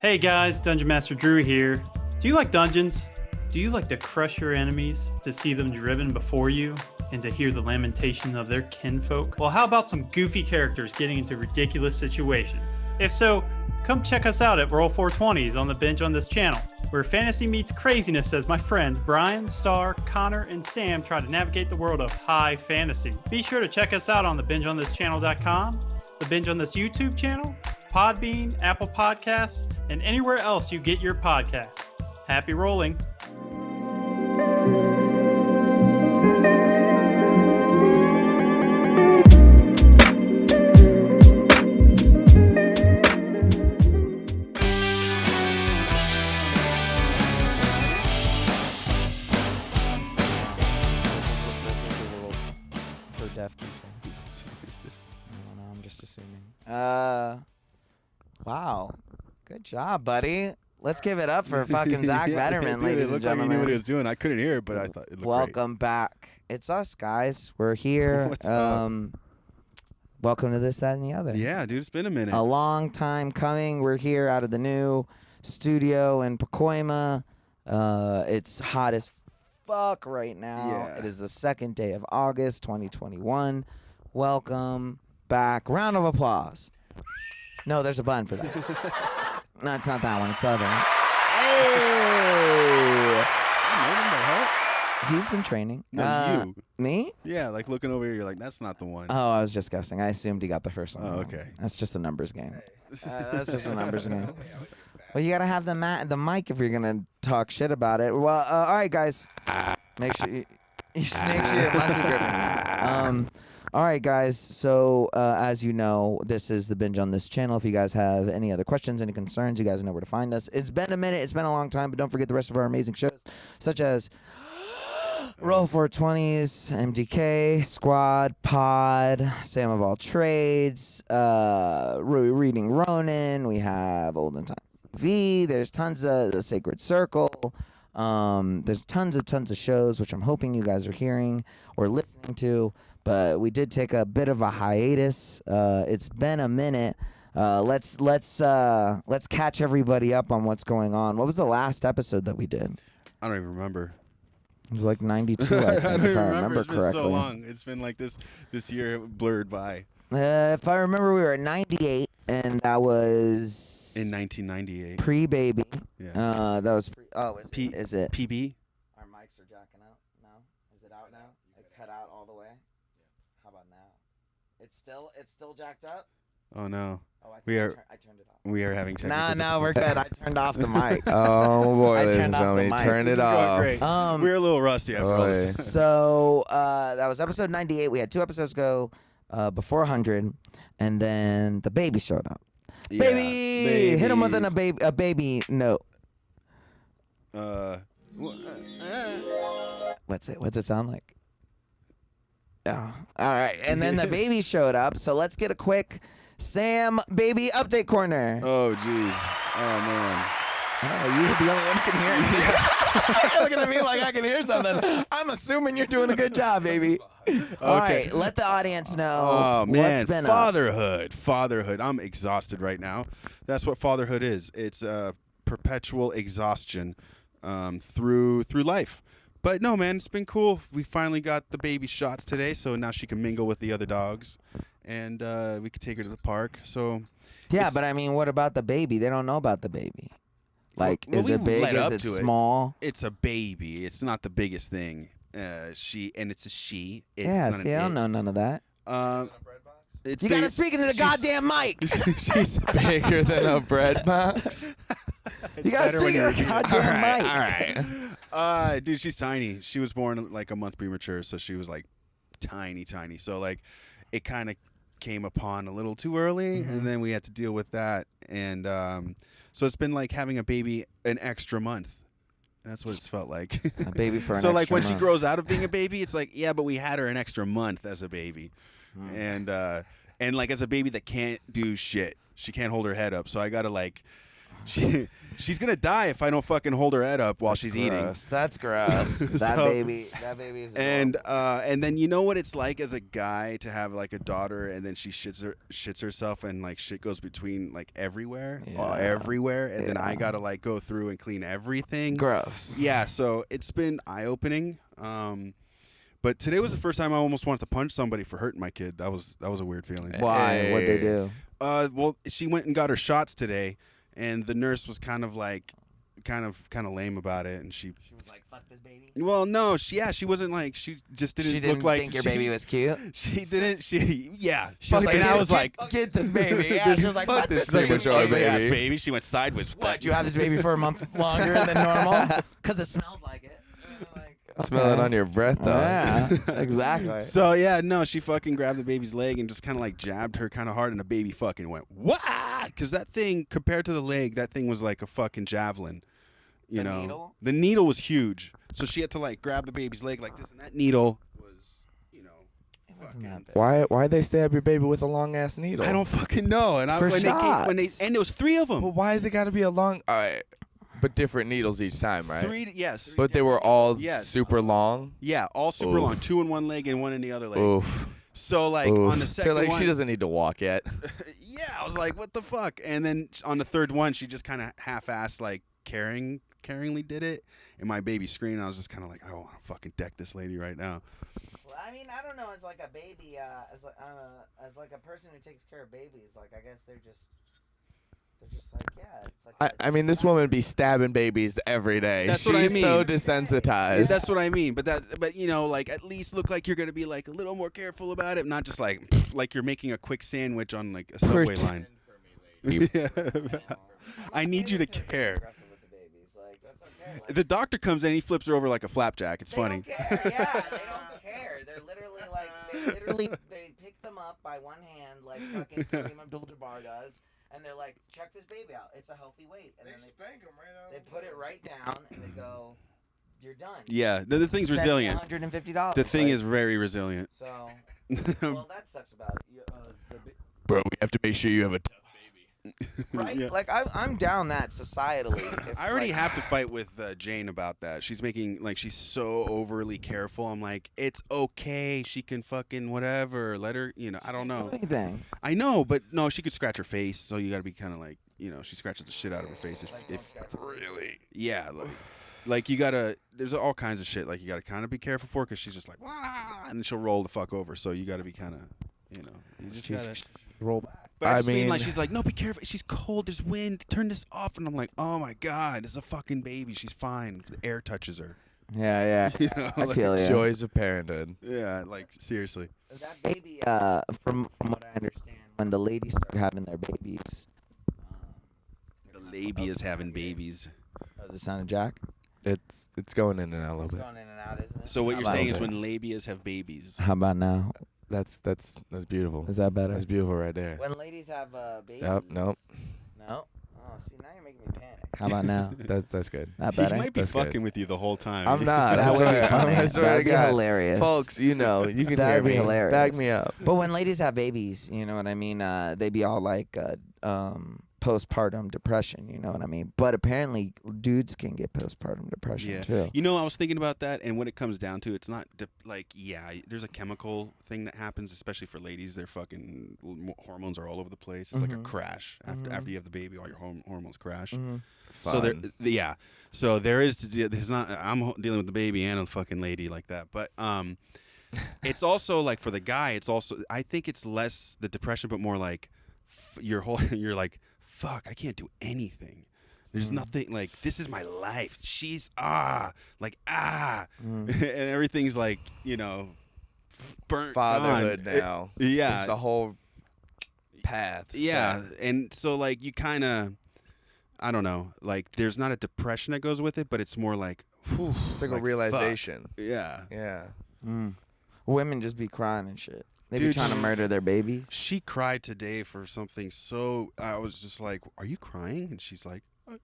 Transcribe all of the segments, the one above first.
Hey guys, Dungeon Master Drew here. Do you like dungeons? Do you like to crush your enemies, to see them driven before you, and to hear the lamentation of their kinfolk? Well, how about some goofy characters getting into ridiculous situations? If so, come check us out at Roll 420s on the Binge on this channel, where fantasy meets craziness as my friends Bryan, Star, Connor, and Sam try to navigate the world of high fantasy. Be sure to check us out on the bingeonthischannel.com, the Binge on this YouTube channel, Podbean, Apple Podcasts, and anywhere else you get your podcasts. Happy rolling. This is the world for deaf people. I don't know, I'm just assuming. Wow. Good job, buddy. Let's give it up for fucking Zach Vetterman, ladies and gentlemen. It looked like he knew what he was doing. I couldn't hear it, but I thought it looked Welcome back. It's us, guys. We're here. What's up? Welcome to This, That, and the Other. Yeah, dude, it's been a minute. A long time coming. We're here out of the new studio in Pacoima. It's hot as fuck right now. Yeah. It is the second day of August, 2021. Welcome back. Round of applause. No, there's a button for that. No, it's not that one. It's the other one. Hey! He's been training. No, you. Me? Yeah, like looking over here, you're like, that's not the one. Oh, I was just guessing. I assumed he got the first one. Oh, wrong. okay. That's just a numbers game. That's just a numbers game. Well, you gotta have the mic if you're gonna talk shit about it. Well, all right, guys. Make sure you make sure your mic's gripping. All right, guys. So, as you know, this is the Binge on this channel. If you guys have any other questions, any concerns, you guys know where to find us. It's been a minute. It's been a long time, but don't forget the rest of our amazing shows, such as Roll 420s, MDK, Squad, Pod, Sam of All Trades, Reading Ronin. We have Olden Times V. There's tons of The Sacred Circle. There's tons of shows, which I'm hoping you guys are hearing or listening to. But we did take a bit of a hiatus. It's been a minute. Let's catch everybody up on what's going on. What was the last episode that we did? I don't even remember. It was like 92, I think, I don't if I even remember It's been correctly. so long. It's been like this year blurred by. If I remember, we were at 98, and that was In 1998. pre-baby. Yeah. That was P- is it? PB? Our mics are jacking out. No, is it out now? It cut out all the way. How about now? It's still jacked up. Oh, no. Oh, I We are- I turned it off. We are having technical No, we're difficulties. good. I turned off the mic. Oh boy, I ladies turned and off the gentlemen, mic. turn This it is going off. great. We're a little rusty after all Oy. this. So that was episode 98. We had 2 episodes go before 100, and then the baby showed up. Yeah, Baby, hit him with babies. a baby note. What's it sound like? Oh, all right. And then the baby showed up. So let's get a quick Sam baby update corner. Oh, jeez. Oh, man. Oh, you're the only one who can hear it. You're looking at me like I can hear something. I'm assuming you're doing a good job, baby. All right, let the audience know Oh, man. what's been up. Fatherhood. I'm exhausted right now. That's what fatherhood is. It's perpetual exhaustion through life. But no, man, it's been cool. We finally got the baby shots today, so now she can mingle with the other dogs, and we could take her to the park. So Yeah, it's- but I mean, what about the baby? They don't know about the baby. Like, Well, is we it big? led Is up it to it. small? it's a baby. It's not the biggest thing. It's a she. It's Yeah, not see, an I don't it. know none of that. It's You gotta big- speak into the she's- goddamn mic. She's Bigger than a bread box. You gotta better when speak you into the repeat it. goddamn mic. Dude, she's tiny. She was born like a month premature, so she was like tiny. So like, it kind of came upon a little too early, and then we had to deal with that. And so it's been like having a baby an extra month. That's what it's felt like. A baby for an So like extra when she month. grows out of being a baby, it's like, yeah, but we had her an extra month as a baby, and like as a baby that can't do shit, she can't hold her head up. So I gotta like she's gonna die if I don't fucking hold her head up while she's eating. That's gross. that So- baby is. And then you know what it's like as a guy to have like a daughter and then she shits herself and like shit goes between like everywhere, everywhere, and then I gotta like go through and clean everything. gross. Yeah, so it's been eye opening. But today was the first time I almost wanted to punch somebody for hurting my kid. That was a weird feeling. Why? What'd they do? Well, she went and got her shots today, and the nurse was kind of lame about it, and she was like, "Fuck this baby." Well, no, she wasn't like she just didn't, She didn't look like think your baby was cute. She didn't. She was Fuck like, it, and I get- was like, "Get this baby." Yeah, she was like, "Fuck this baby." premature ugly ass baby. baby. She went sideways. What? You have this baby for a month longer than normal? Because it smells like it. Smell it on your breath, though. Yeah, exactly. So yeah, no, she fucking grabbed the baby's leg and just kind of like jabbed her kind of hard, and the baby fucking went what? Because that thing compared to the leg, that thing was like a fucking javelin. You know, needle? the needle was huge, so she had to like grab the baby's leg like this, and that needle was, you know, It wasn't that big. Why they stab your baby with a long ass needle? I don't fucking know. And For when shots. and there was 3 of them. Well, why is it got to be a long? All right, but different needles each time, right? 3, yes. But they were all Yes. super long. Yeah, all super Oof. long. 2 in one leg and 1 in the other leg. Oof. So like Oof. on the second They're like, one, she doesn't need to walk yet. yeah, I was like, what the fuck? And then on the 3rd one, she just kind of half-assed like caringly did it, and my baby screamed. I was just kind of like, I want to fucking deck this lady right now. Well, I mean, I don't know. As like a baby, as like a person who takes care of babies, like I guess they're just like, yeah. It's like I mean, this woman be stabbing babies every day. That's She's what I so mean. desensitized. That's what I mean. But you know, like at least look like you're gonna be like a little more careful about it, not just like you're making a quick sandwich on like a subway line. Yeah. I need you to care. aggressive with the babies. Like that's okay. Like, The doctor comes in, he flips her over like a flapjack. It's they funny. don't care. Yeah, they don't care. They're literally like they pick them up by one hand like fucking Kareem Abdul-Jabbar does, and they're like, check this baby out. It's a healthy weight, and then spank them right out. they put it right down and they go, you're done. Yeah, the thing's resilient. $150. The thing is very resilient. So. Well, that sucks about you. Bro, we have to make sure you have a tough baby. Right? Yeah. Like I'm down that societally. If, I already like, have to fight with Jane about that. She's making like she's so overly careful. I'm like, it's okay. She can fucking whatever. Let her. You know, I don't know. anything. I know, but no, she could scratch her face. So you got to be kind of like, you know, she scratches the shit out of her face. If Really? yeah, like you gotta. There's all kinds of shit like you gotta kind of be careful for because she's just like, wah, and then she'll roll the fuck over. So you gotta be kind of, you know, you just gotta roll back. But I I just mean, mean- like, she's like, no, be careful. She's cold. There's wind. Turn this off. And I'm like, oh my god, it's a fucking baby. She's fine. If the air touches her. Yeah. You know, I like, feel you. Joys of parenthood. Yeah, like seriously. That baby, from what I understand, when the ladies start having their babies, The labia's having babies. does it sound a jack? It's going in and out a little It's bit. going in and out, isn't it? So what How you're about saying it? is when labias have babies. How about now? That's beautiful. Is that better? That's beautiful right there. When ladies have babies. Yep, nope. No. Oh, see, now you're making me panic. How about now? That's good. That He better? might be That's good. fucking with you the whole time. I'm not. That I would swear, be funny. I swear That'd to be God. hilarious. Folks, you know, you can That'd hear be me. hilarious. Back me up. But when ladies have babies, you know what I mean? They be all like postpartum depression, you know what I mean? But apparently dudes can get postpartum depression Yeah. too. You know, I was thinking about that, and what it comes down to, it's not like, yeah, there's a chemical thing that happens, especially for ladies. Their fucking hormones are all over the place. It's like a crash after you have the baby. All your hormones crash. So there, Fun. yeah. So there is there's not. I'm dealing with the baby and a fucking lady like that, but it's also like for the guy. It's also I think it's less the depression, but more like you're like, fuck, I can't do anything. There's nothing like this is my life. She's and everything's like, you know, burnt Fatherhood gone. now. Yeah. It's the whole path. Yeah, set. and so like you kind of, I don't know, like there's not a depression that goes with it, but it's more like, whew, It's like a fuck. realization. Yeah. Yeah. Women just be crying and shit. They be Dude, trying to murder their babies. She cried today for something so, I was just like, are you crying? And she's like, I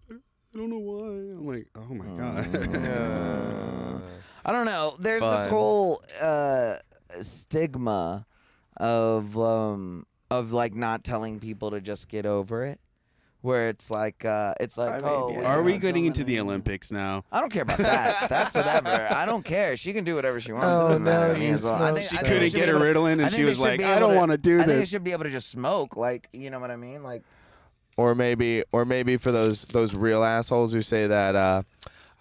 don't know why. I'm like, oh my God. I don't know. There's this Fun. whole stigma of like not telling people to just get over it. where it's like I mean, yeah. Are we getting into the Olympics now? I don't care about that. That's whatever. I don't care. She can do whatever she wants. Oh, It doesn't matter no, to me you as well. smoke She I think couldn't they should get be a able to- Ritalin, I and think she they was should like, be I able don't to- want to do I think they this. should be able to just smoke, like, you know what I mean? Like, Or maybe for those real assholes who say that.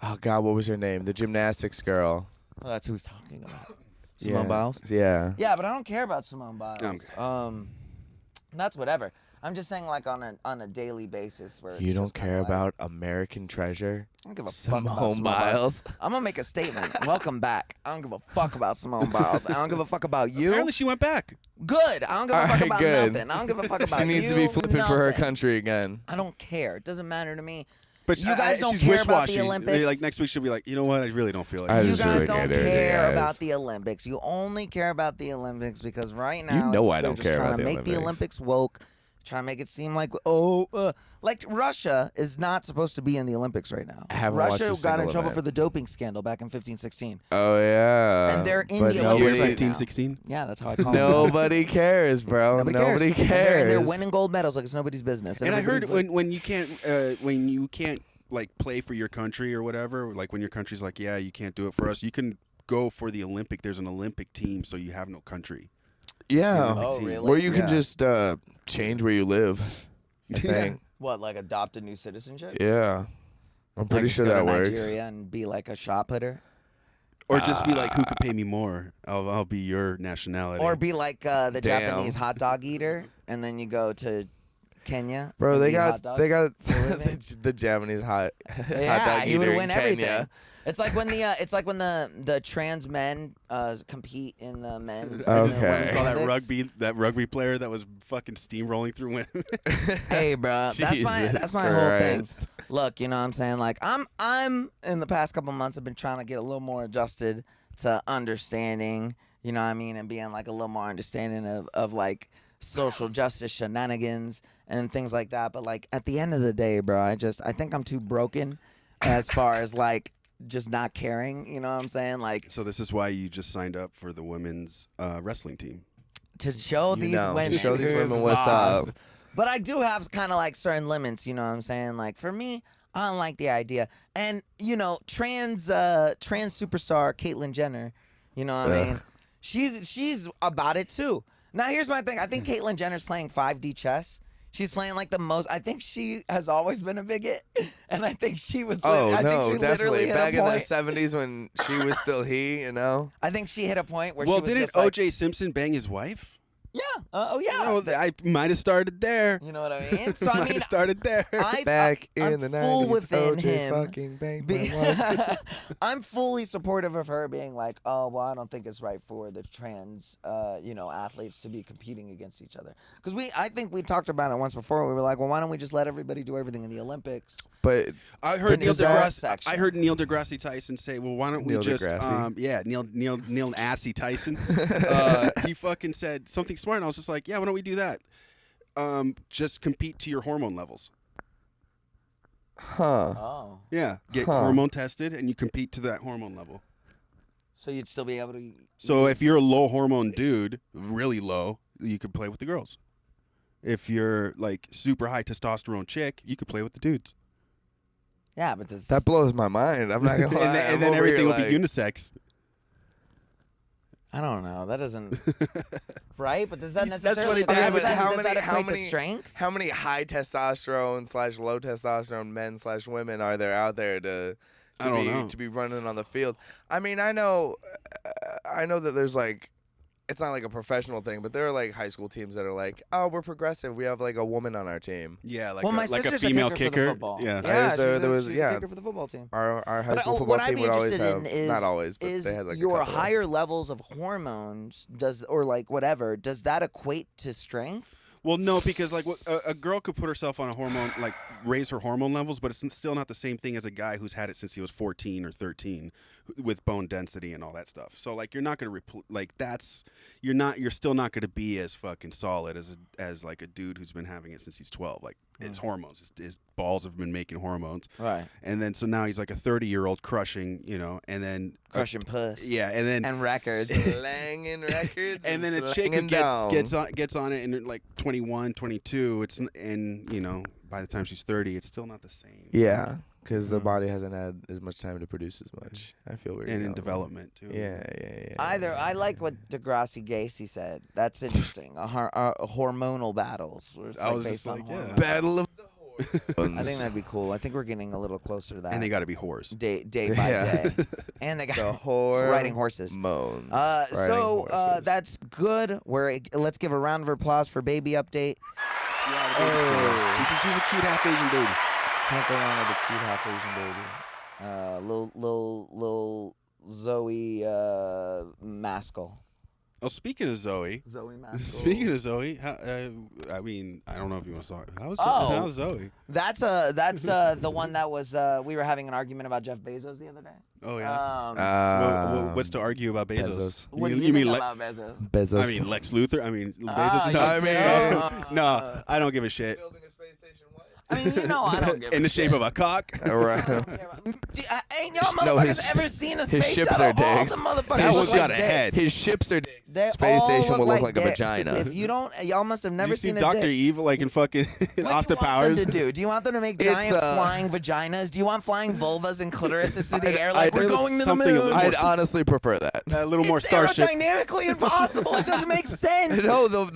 Oh God, what was her name? The gymnastics girl. well, that's who he's talking about. Simone Yeah. Biles. Yeah. Yeah, but I don't care about Simone Biles. Okay. That's whatever. I'm just saying, like, on a daily basis, where it's You don't just kinda care like, about American treasure? I don't give a fuck about Simone Simone Biles. Biles. I'm gonna make a statement. Welcome back. I don't give a fuck about Simone Biles. I don't give a fuck about you. Apparently, she went back. Good. I don't give a fuck Alright, about good. nothing. I don't give a fuck about She needs to be you, flipping for her nothing. country again. I don't care. It doesn't matter to me. But You guys don't she's care about the wish-washy. Olympics? Like next week, she'll be like, you know what? I really don't feel like I it. You just guys really don't can't do anything, care guys. about the Olympics. You only care about the Olympics because right now know I they're don't just care trying about to the make the Olympics. Olympics woke, trying to make it seem like like Russia is not supposed to be in the Olympics right now. I haven't watched Russia a got single in trouble event. for the doping scandal back in 1516. Oh yeah. And they're in But the Olympics nobody, right now. 15, 16? Yeah, that's how I call it. Nobody cares, bro. Nobody cares. And they're winning gold medals like it's nobody's business. And I heard everybody's when you can't like play for your country or whatever, like when your country's like, yeah, you can't do it for us, you can go for the Olympic. There's an Olympic team, so you have no country. Yeah. Oh, team. really? Where you can Yeah. just change where you live. I think. what, like adopt a new citizenship? Yeah. I'm pretty Like, sure go that to works. Nigeria and be like a shot putter, Or just be like, who could pay me more? I'll be your nationality. or be like the Damn. Japanese hot dog eater, and then you go to Kenya. Bro, and they eat hot got dogs. the Japanese hot Yeah, dog he eater would in win Kenya. everything. It's like when the trans men compete in the men's. Okay. in the I women's saw that Olympics. rugby player that was fucking steamrolling through women. Hey, bro, that's my Jesus whole thing. Christ. Look, you know what I'm saying? Like I'm in the past couple months I've been trying to get a little more adjusted to understanding, you know what I mean, and being like a little more understanding of like social justice shenanigans and things like that. But like at the end of the day, bro, I think I'm too broken as far as like just not caring, you know what I'm saying? Like So this is why you just signed up for the women's wrestling team. to show You these know, to women show these who's women what's boss. up. But I do have kind of like certain limits, you know what I'm saying? Like for me, I don't like the idea. And you know, trans superstar Caitlyn Jenner, you know what I mean? She's about it too. Now here's my thing. I think Caitlyn Jenner's playing 5D chess. She's playing like the most. I think she has always been a bigot, and I think she was. Oh I no, think she literally definitely. hit Back a in the point. '70s when she was still he, you know. I think she hit a point where Well, she was didn't just like, O.J. Simpson bang his wife? yeah, oh yeah. No, I might have started there. You know what I mean? So I Might mean, have started there. Back I'm in the full 90s, within OJ him. fucking banged Be- my wife. I'm fully supportive of her being like, oh, well, I don't think it's right for the trans, athletes to be competing against each other. Because I think we talked about it once before. We were like, well, why don't we just let everybody do everything in the Olympics? But I heard The Neil dessert deGrasse. section. I heard Neil deGrasse Tyson say, "Well, why don't we Neil just, deGrasse? Neil Assy Tyson." He fucking said something smart, and I was just like, "Yeah, why don't we do that? Just compete to your hormone levels. huh? Oh. Yeah, get Huh. hormone tested, and you compete to that hormone level. So you'd still be able to. So if you're a low hormone dude, really low, you could play with the girls. If you're like super high testosterone chick, you could play with the dudes. Yeah, but does. That blows my mind. I'm not gonna lie. and then I'm over everything here will be like- unisex. I don't know. That doesn't. Right? But does that That's necessarily. what it does did. that- How does that how equate to many- strength? How many high testosterone / low testosterone men / women are there out there to I don't know. to be running on the field? I mean, I know that there's like, it's not like a professional thing, but there are like high school teams that are like, oh, we're progressive. We have like a woman on our team. Yeah, like Well, my a sister's female a kicker. For kicker. the football. Yeah. Yeah, There's a- there was- she's yeah. a kicker for the football team. Our high But, school football what I'd team be would always interested have, in is, not always, but they had like your a couple. higher levels of hormones or like whatever, does that equate to strength? Well, no, because like a girl could put herself on a hormone, like raise her hormone levels, but it's still not the same thing as a guy who's had it since he was 14 or 13, with bone density and all that stuff. So like you're not gonna you're still not gonna be as fucking solid as like a dude who's been having it since he's 12. Like his hormones, his balls have been making hormones, Right. and then so now he's like a 30-year-old crushing, and then Crushing puss. yeah, and then And records. Slanging records and then a chick who gets on it and like 21, 22, by the time she's 30, it's still not the same. Yeah, because the body hasn't had as much time to produce as much. I feel weird. And in development too. Yeah. I like what Degrassi Gacy said. That's interesting. Hormonal battles. Where it's I was based just on like, yeah. hormones. Battle of the hormones. I think that'd be cool. I think we're getting a little closer to that. And they got to be whores. day by day. And they got the whore riding horses. Moans. That's good. Let's give a round of applause for baby update. Yeah, the baby's cool. She's a cute half Asian baby. Can't go wrong with a cute half Asian baby. Lil Zoe Maskell. Oh, speaking of Zoe. Zoe Maskell. Speaking of Zoe, I mean, I don't know if you want to talk. How's Zoe? That's the one that was we were having an argument about Jeff Bezos the other day. Oh yeah. What's to argue about Bezos? What do you think about Bezos? Bezos. I mean Lex Luthor. I mean Bezos. No, I don't give a shit. Building a space station. What? I mean, I don't give In a the shit. shape of a cock. Right. Ain't y'all motherfuckers ever seen a space ships shuttle? are All dicks. the motherfuckers That look one's like got a dicks. head. His ships are dicks. They Space all station will look like a dicks. vagina. If you don't, y'all must have never Did you see seen a Dr. dick. Evil like in fucking Austin What Powers? do you want them to do? Do you want them to make It's, giant flying vaginas? Do you want flying vulvas and clitorises through the air? I Like we're think going to the something a moon. little I'd honestly prefer that. A little more It's starship. aerodynamically impossible. It doesn't make sense. No, the If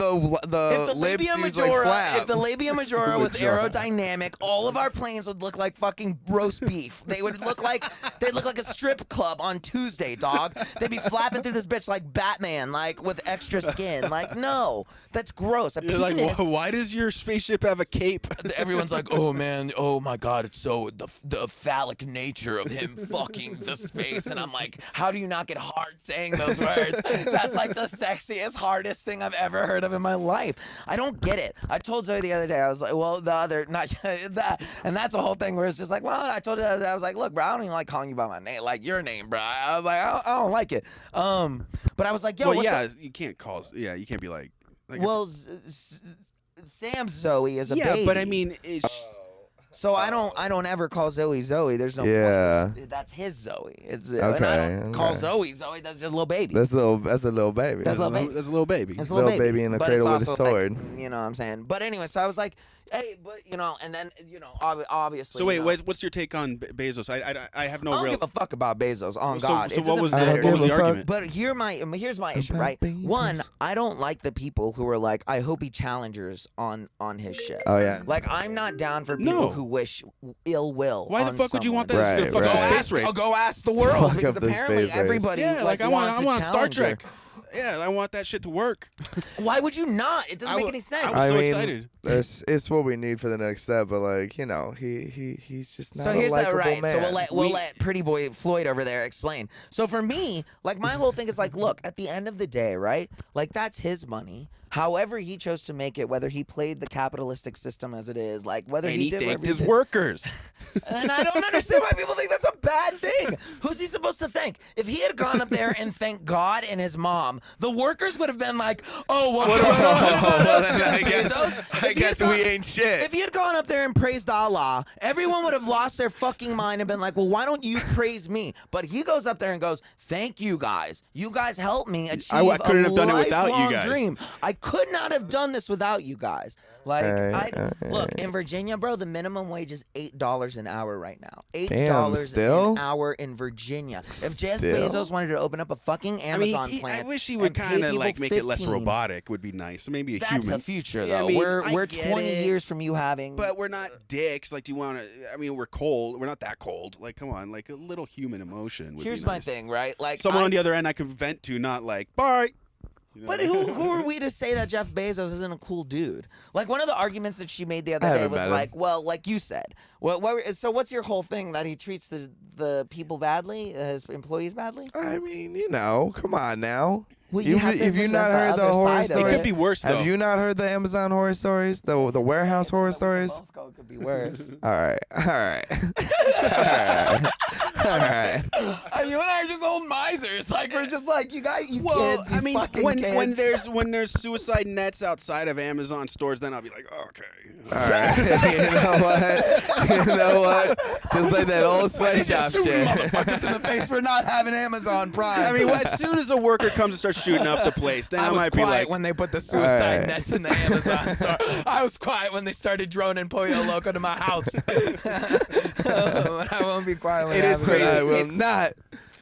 the lips labia use majora, like flap. if the labia majora was Majora. aerodynamic, all of our planes would look like fucking roast beef. They'd look like a strip club on Tuesday, dog. They'd be flapping through this bitch like Batman, like with extra skin. Like, no, that's gross. A You're like, penis. why does your spaceship have a cape? Everyone's like, oh man, oh my god, it's so the phallic nature of him fucking the space, and I'm like, how do you not get hard saying those words? That's like the sexiest, hardest thing I've ever heard of in my life. I don't get it. I told Zoe the other day, I was like, well, that, and that's a whole thing where it's just like, well, I told her the other day, I was like, look, bro, I don't even like calling you by my name, like your name, bro. I was like, I don't like it. But I was like, yo, Well, what's yeah, up? you can't call. Yeah, you can't be like. Well, Sam's Zoe is a yeah, baby. but I mean, it's. So I don't ever call Zoe Zoe. There's no Yeah. point. That's his Zoe. It's Okay, and I don't call okay. Zoe Zoe. That's just a little baby. That's a little baby. That's a little baby. That's a little baby. It's a little baby in a But cradle it's with a also, sword. like, you know what I'm saying? But anyway, so I was like, hey, but and then obviously. So wait, you know, what's your take on Bezos? I have no I don't real. give a fuck about Bezos. On So- God, so it what was doesn't the, matter what to was me. the argument? But here's my issue, right? Bezos. One, I don't like the people who are like, I hope he challenges on his shit. Oh yeah. Like, I'm not down for people No. who wish ill will. Why the on fuck would you want someone. that? Right, Fuck right. a space race. I'll go ask the world Fuck because up the apparently space race. everybody Yeah, like I want wants a Star challenger. Trek. Yeah, I want that shit to work. Why would you not? It doesn't make any sense. I was so mean, excited. It's what we need for the next step, but like he's just not So a here's that likable right. man. So we'll let pretty boy Floyd over there explain. So for me, like my whole thing is like, look, at the end of the day, right? Like that's his money. However he chose to make it, whether he played the capitalistic system as it is, like whether And he he did thanked whatever his he did. workers. And I don't understand why people think that's a bad thing. Who's he supposed to thank? If he had gone up there and thanked God and his mom, the workers would have been like, "Oh, well, I guess we ain't shit. If he had gone up there and praised Allah, everyone would have lost their fucking mind and been like, well, why don't you praise me? But he goes up there and goes, thank you guys. You guys helped me achieve I couldn't a have done it without you lifelong guys. dream. I could not have done this without you guys. Like, look, in Virginia, bro, the minimum wage is $8 an hour right now. $8 still? an hour in Virginia. If Jeff Still? Bezos wanted to open up a fucking Amazon I plant, wish he would and pay kind of people like make it less 15, robotic. Would be nice. Maybe a That's human. the future, Yeah, though. I mean, we're I 20 get it, years from you having. But we're not dicks. Like, do you want to? I mean, we're cold. We're not that cold. Like, come on. Like a little human emotion. Would Here's be my nice. thing, right? Like, Someone on the other end I could vent to, not like, bye. You know? But who are we to say that Jeff Bezos isn't a cool dude? Like, one of the arguments that she made the other I day haven't was met him. like, well, like you said. So what's your whole thing, that he treats the people badly, his employees badly? I mean, come on now. Well, you have to have you present not the heard the other horror side of stories? It could be worse though. Have you not heard the Amazon horror stories? The warehouse horror stories? Both go, it could be worse. All right. All right. You and I are just old misers. Like, we're just like, you kids, you I mean, fucking when kids. there's suicide nets outside of Amazon stores, then I'll be like, okay. All right. You know what? Just like that old sweatshop shit. motherfuckers in the face for not having Amazon Prime. I mean, as soon as a worker comes and starts shooting up the place, then I, was might be quiet like, when they put the suicide Alright. nets in the Amazon store. I was quiet when they started droning Yo Loco to my house. I won't be quiet when It is crazy. I will not.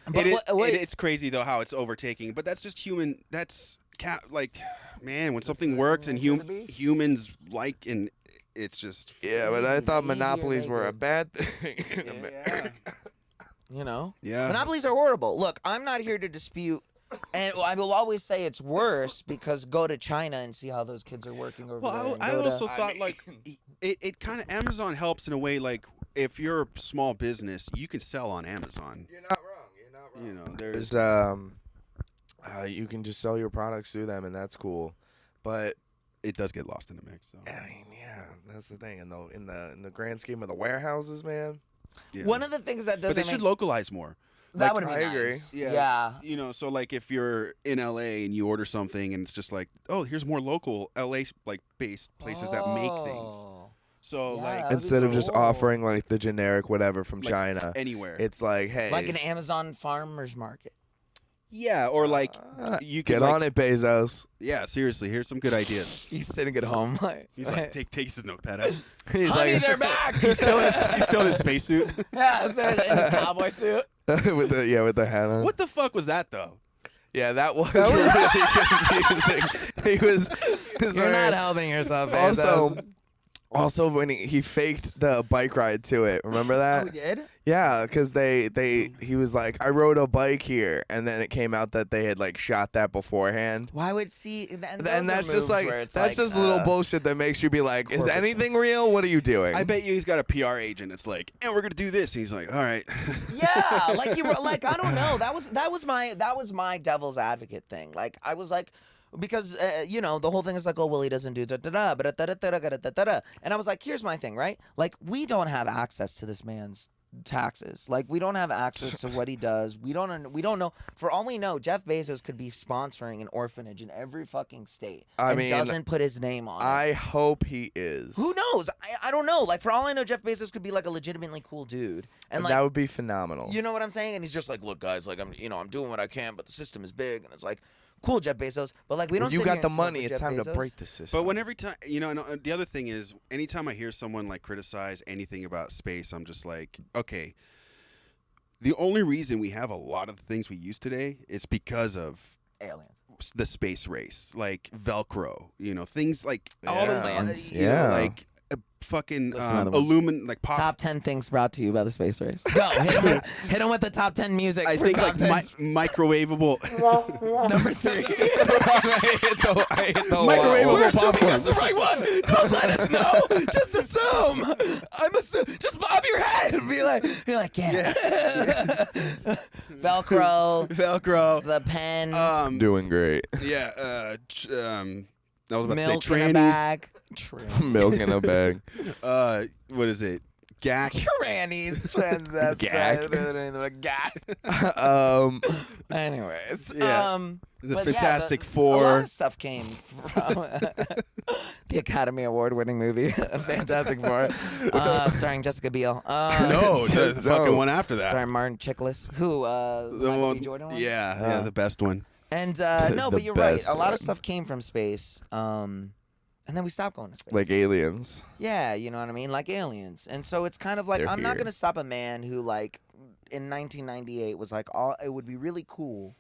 But It's crazy though how it's overtaking, but that's just human. That's like, man, when something works and humans like, and it's just Yeah, but I thought easier monopolies they were get. a bad thing in America. You know? Yeah. Monopolies are horrible. Look, I'm not here to dispute, and I will always say it's worse because go to China and see how those kids are working over there. Well, and I go to- also thought like it kind of Amazon helps in a way. Like if you're a small business, you can sell on Amazon. You're not wrong. You're not wrong. You know, there's you can just sell your products through them, and that's cool. But it does get lost in the mix. So. I mean, yeah, that's the thing. And in the grand scheme of the warehouses, man, Yeah. One of the things that but doesn't they should make localize more. that like, would be I agree. nice. Yeah. Yeah. You know, so like if you're in LA and you order something and it's just like, oh, here's more local LA like based places that make things. Oh. So Yeah, like that'd be instead of just cool. offering like the generic whatever from like, China, anywhere. it's like, hey, Like an Amazon farmers market. Yeah, or like you can get like, on it, Bezos. Yeah, seriously, here's some good ideas. He's sitting at home like He's like, takes his notepad out. He's honey, like, they're back. He's still in his spacesuit. Yeah, so in his cowboy suit. with the hat on. What the fuck was that though? Yeah, that was really confusing. He was You're not helping yourself. also when he faked the bike ride to it. Remember that? Oh, we did? Yeah, because he was like, I rode a bike here, and then it came out that they had like shot that beforehand. Why would see? And That's just like a little bullshit that makes you be like, is corporate anything real? What are you doing? I bet you he's got a PR agent. It's like, and we're gonna do this. And he's like, all right. Yeah, like you were like I don't know. That was my devil's advocate thing. Like I was like. Because you know the whole thing is like, oh well, he doesn't do da da da, but da da da da da da da. And I was like, here's my thing, right? Like we don't have access to this man's taxes. Like we don't have access to what he does. We don't know. For all we know, Jeff Bezos could be sponsoring an orphanage in every fucking state I and mean, doesn't put his name on it. I hope he is. Who knows? I don't know. Like for all I know, Jeff Bezos could be like a legitimately cool dude, and like that would be phenomenal. you know what I'm saying? And he's just like, look, guys, like I'm doing what I can, but the system is big, and it's like. Cool, Jeff Bezos, but like we don't. You sit got here the and smoke money. with It's Jeff time to Bezos. break the system. But when every time, you know, and the other thing is, anytime I hear someone like criticize anything about space, I'm just like, okay. The only reason we have a lot of the things we use today is because of Aliens. the space race, like Velcro, you know, things like all the Aliens. you know, like fucking Listen to another one. aluminum, like pop. Top 10 things brought to you by the space race. Go hit him with the top 10 music. I for think top like 10s. microwavable. Number 3. I hit the Microwavable wall. We're assuming popcorn. that's the right one. Don't let us know. Just assume. Just bob your head and be like, yeah. Velcro, The pen, Doing great. Yeah. I was about milk to say in a trannies. bag. Milk in a bag. What is it? Gack. Trannies, transvestites, Gack. Anyways, Yeah. The but Fantastic a lot Four. of stuff came from the Academy Award-winning movie Fantastic Four, starring Jessica Biel. No, the fucking one after that. Starring Martin Chiklis, who The Michael one, B. Jordan one? yeah, the best one. And no, The but you're right. best A lot one. of stuff came from space. And then we stopped going to space. Like aliens. Yeah, you know what I mean? Like aliens. And so it's kind of like, They're I'm not here. going to stop a man who, like, in 1998 was like, it would be really cool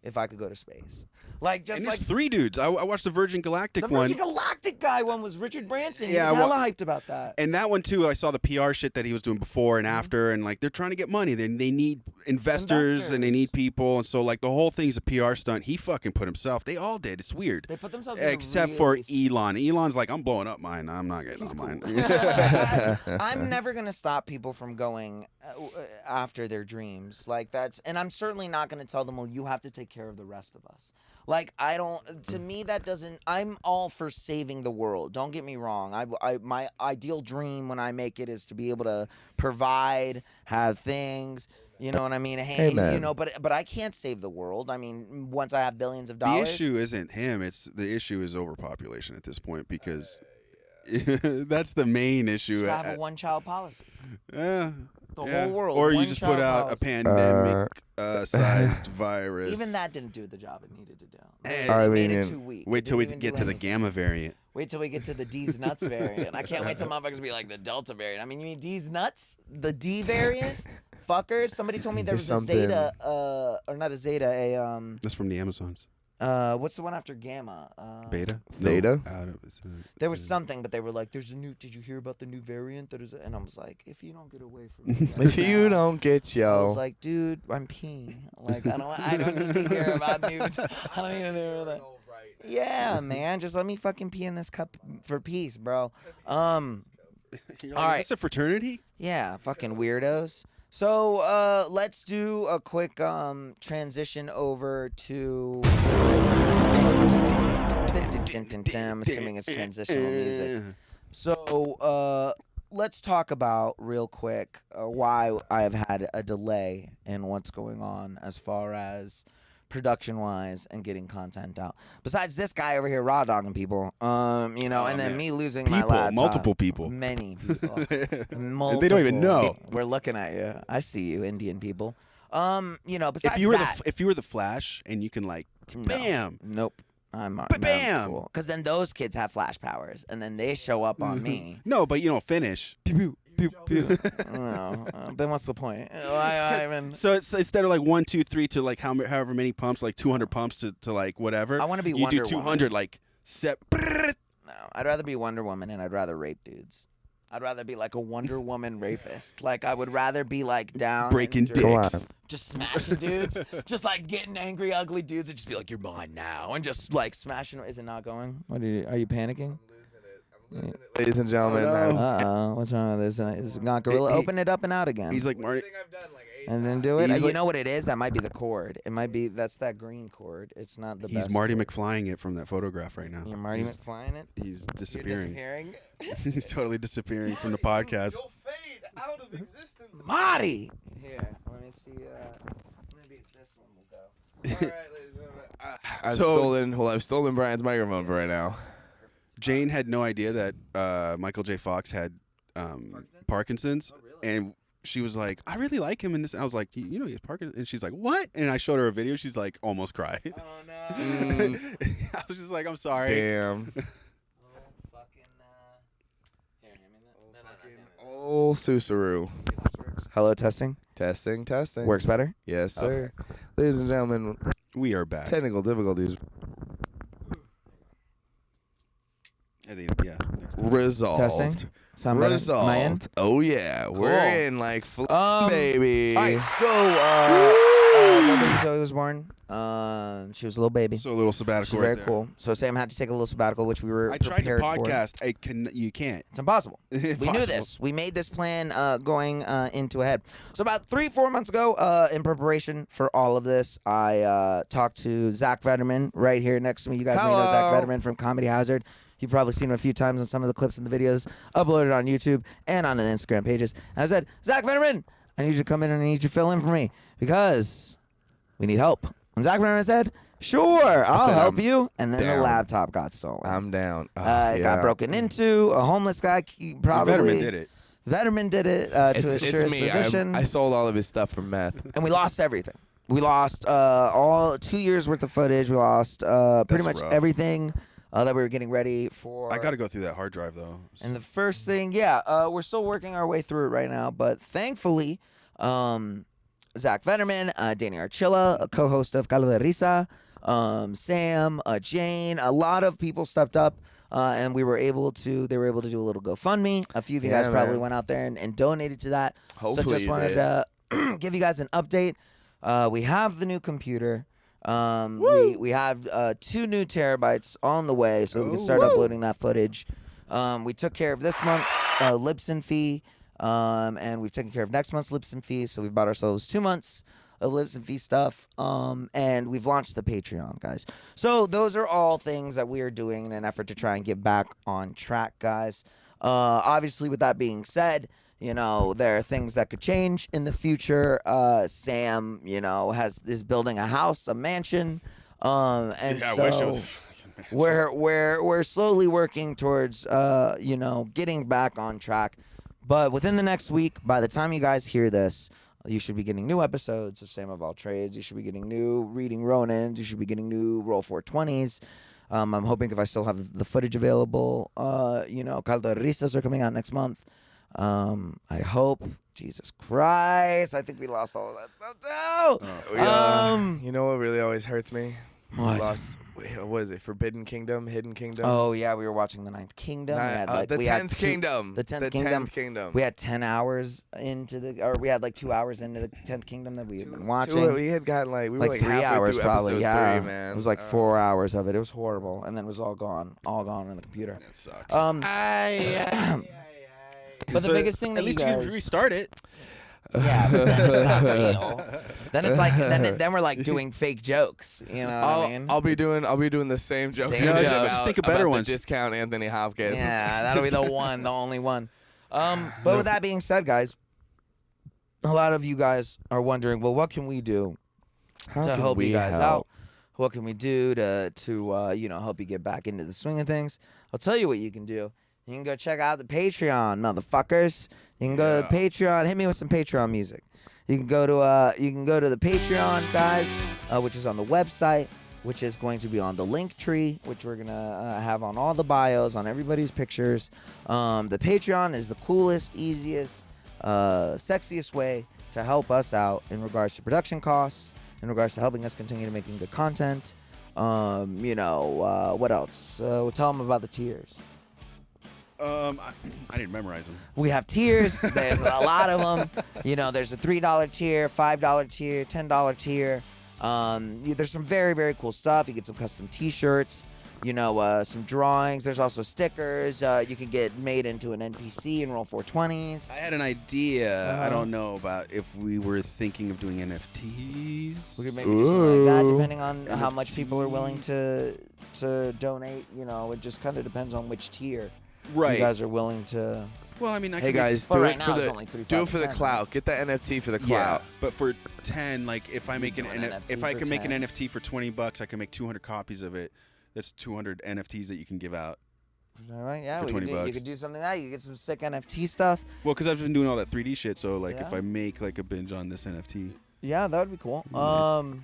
if I could go to space. Like, just And like there's 3 dudes. I watched the Virgin Galactic the one. Virgin Galactic guy one was Richard Branson. He Yeah, was well- hella hyped about that. And that one too, I saw the PR shit that he was doing before Mm-hmm. and after, and like they're trying to get money. They need investors and they need people, and so like the whole thing's a PR stunt. He fucking put himself. They all did. It's weird, They put themselves in a except for really Elon. Elon's like, I'm blowing up mine. I'm not getting on mine. I'm never gonna stop people from going after their dreams. Like and I'm certainly not gonna tell them, well, you have to take care of the rest of us. Like to me that doesn't. I'm all for saving the world. Don't get me wrong. My ideal dream when I make it is to be able to provide, have things. You know what I mean? Hey, Amen. you know, but I can't save the world. I mean, once I have billions of The dollars. issue isn't him. The issue is overpopulation at this point because that's the main issue. Just have a one-child policy. Yeah. The Yeah. whole world. Or you one just child put out a policy. pandemic sized virus. Even that didn't do the job it needed to do. Hey, They I made mean, it too weak. Wait It till we didn't even get do to the anything. gamma variant. Wait till we get to the D's nuts variant. I can't wait till motherfuckers be like the Delta variant. I mean, you mean D's nuts? The D variant? Fuckers. Somebody told me there was There's a something- Zeta, or not a Zeta, That's from the Amazons. what's the one after Gamma? Beta? Beta? There was something, but they were like, "There's a new. Did you hear about the new variant?" That is, and I was like, "If you don't get away from me, like If you now." don't get I was yo. like, "Dude, I'm peeing. Like, I don't need to hear about new. I don't need to hear about that." Yeah, man, just let me fucking pee in this cup for peace, bro. All right. Is this a fraternity? Yeah, fucking weirdos. So let's do a quick transition over to. I'm assuming it's transitional music. So let's talk about real quick why I have had a delay in what's going on as far as production-wise and getting content out. Besides this guy over here raw dogging people, and then man. me losing my People, laptop. multiple people. Many people. They don't even know. We're looking at you. I see you, Indian people. Besides If you were that, if you were the Flash and you can bam. Nope. I'm not. Bam! Because then those kids have flash powers, and then they show up on me. No, but finish. Pew, pew, pew. No, then what's the point? So it's instead of 1, 2, 3 to however many pumps, 200 pumps to whatever. I want to be you Wonder do 200 Woman. No, I'd rather be Wonder Woman, and I'd rather rape dudes. I'd rather be like a Wonder Woman rapist. Like, I would rather be down breaking and dicks. just smashing dudes, just getting angry, ugly dudes, and just be like, "You're mine now," and just smashing. Is it not going? Are you panicking? I'm losing it, ladies and gentlemen. What's wrong with this? It's not Gorilla. Open it up and out again. He's like Marty. I've done 8 and then do it. He's You like- know what it is? That might be the cord. It might be that's that green cord. It's not the He's best. Marty cord. McFlying it from that photograph right now. You're Marty He's- McFlying it. He's You're disappearing. disappearing. He's totally disappearing from the podcast. You'll fade out of existence. Marty. Here, let me see. Maybe this one will go. All right, ladies and gentlemen. I've stolen Brian's microphone for right now. Jane had no idea that Michael J. Fox had Parkinson's, and she was like, "I really like him in this." And I was like, "You know, he has Parkinson's," and she's like, "What?" And I showed her a video. She's like, almost cried. Oh no. I was just like, "I'm sorry." Damn. Oh fucking. Here, hand me that. No. Oh, Susaru. Hello, testing. Testing. Works better. Yes, sir. Ladies and gentlemen, We are back. technical difficulties I think, yeah. Next. resolved. Testing. Sound better? Am I in? Resolved. Oh yeah, we're Cool. in baby. All right, so little baby Zoe was born. She was a little baby. So a little She's sabbatical very right there. cool. So Sam had to take a little sabbatical, which we were I tried to prepared for. podcast. You can't. It's impossible. We knew Impossible. this. We made this plan going into ahead. So about 3-4 months ago, in preparation for all of this, I talked to Zach Vetterman right here next to me. You guys may know Zach Hello. Vetterman from Comedy Hazard. You've probably seen him a few times on some of the clips and the videos uploaded on YouTube and on the Instagram pages. And I said, Zach Vetterman, I need you to come in and I need you to fill in for me because we need help. And Zach Vetterman said, sure, I'll said, help I'm you. And then the down. laptop got stolen. I'm down. It got broken into. A homeless guy probably. Vetterman did it. Vetterman did it to It's assure his me. position. I sold all of his stuff for meth. And we lost everything. We lost all 2 years worth of footage. We lost pretty That's much rough. everything that we were getting ready for. I got to go through that hard drive though. And the first thing, we're still working our way through it right now. But thankfully, Zach Vetterman, Danny Archilla, a co-host of Calo de Risa, Sam, Jane, a lot of people stepped up. And they were able to do a little GoFundMe. A few of you Yeah, guys probably man. went out there and donated to that. Hopefully so just you wanted did. to give you guys an update. We have the new computer. We have 2 new terabytes on the way, so we can start uploading that footage. We took care of this month's Libsyn fee, and we've taken care of next month's Libsyn fee. So we've bought ourselves 2 months of Libsyn fee stuff, and we've launched the Patreon, guys. So those are all things that we are doing in an effort to try and get back on track, guys. Obviously, with that being said, there are things that could change in the future. Sam, is building a house, a mansion, and Yeah, I so wish it was. a fucking mansion. we're slowly working towards getting back on track. But within the next week, by the time you guys hear this, You should be getting new episodes of Sam of All Trades. You should be getting new Reading Ronins. You should be getting new Roll 420s. I'm hoping if I still have the footage available, Calderistas are coming out next month. I hope. Jesus Christ. I think we lost all of that stuff too. You know what really always hurts me? What? We lost, what is it? Forbidden Kingdom? Hidden Kingdom? Oh, yeah. We were watching the Ninth Kingdom. The 10th Kingdom. The 10th Kingdom. We had 10 hours we had like 2 hours into the 10th Kingdom that we had been watching. We had gotten we were like 3 halfway hours through probably. episode Yeah. 3, man. It was like 4 hours of it. It was horrible. And then it was all gone in the computer. That sucks. But the biggest thing that at least you you guys... can restart it. Yeah, but then it's not real. Then it's like then we're like doing fake jokes. You know what I mean? I'll be doing the same joke. Same about- jokes. Just think of better about ones. The discount Anthony Hopkins. Yeah, that'll be the only one. But with that being said, guys, a lot of you guys are wondering, well, what can we do to help you guys out? What can we do to help you get back into the swing of things? I'll tell you what you can do. You can go check out the Patreon, motherfuckers. You can go to Patreon. Hit me with some Patreon music. You can go to the Patreon, guys, which is on the website, which is going to be on the link tree, which we're gonna have on all the bios, on everybody's pictures. The Patreon is the coolest, easiest, sexiest way to help us out in regards to production costs, in regards to helping us continue to making good content. What else? We'll tell them about the tiers. I didn't memorize them. We have tiers. There's a lot of them. There's a $3 tier, $5 tier, $10 tier. There's some very, very cool stuff. You get some custom T-shirts. Some drawings. There's also stickers. You can get made into an NPC in Roll 420s. I had an idea. I don't know about if we were thinking of doing NFTs. We could maybe do something like that, depending on how much people are willing to donate. It just kind of depends on which tier. Right. You guys are willing to... Well, I mean, Hey guys, But do right it now for it's the only 3, do 5, it for the 10. clout. Get that NFT for the Yeah, clout. but for 10, like if I make do an NFT if I for can make an 10. NFT for $20, I can make 200 copies of it. That's 200 NFTs that you can give out. All right, yeah, For you $20. could do something like that. You get some sick NFT stuff. Well, because I've been doing all that 3D shit, so like if Yeah. I make like a binge on this NFT, Yeah, that would be cool. Nice.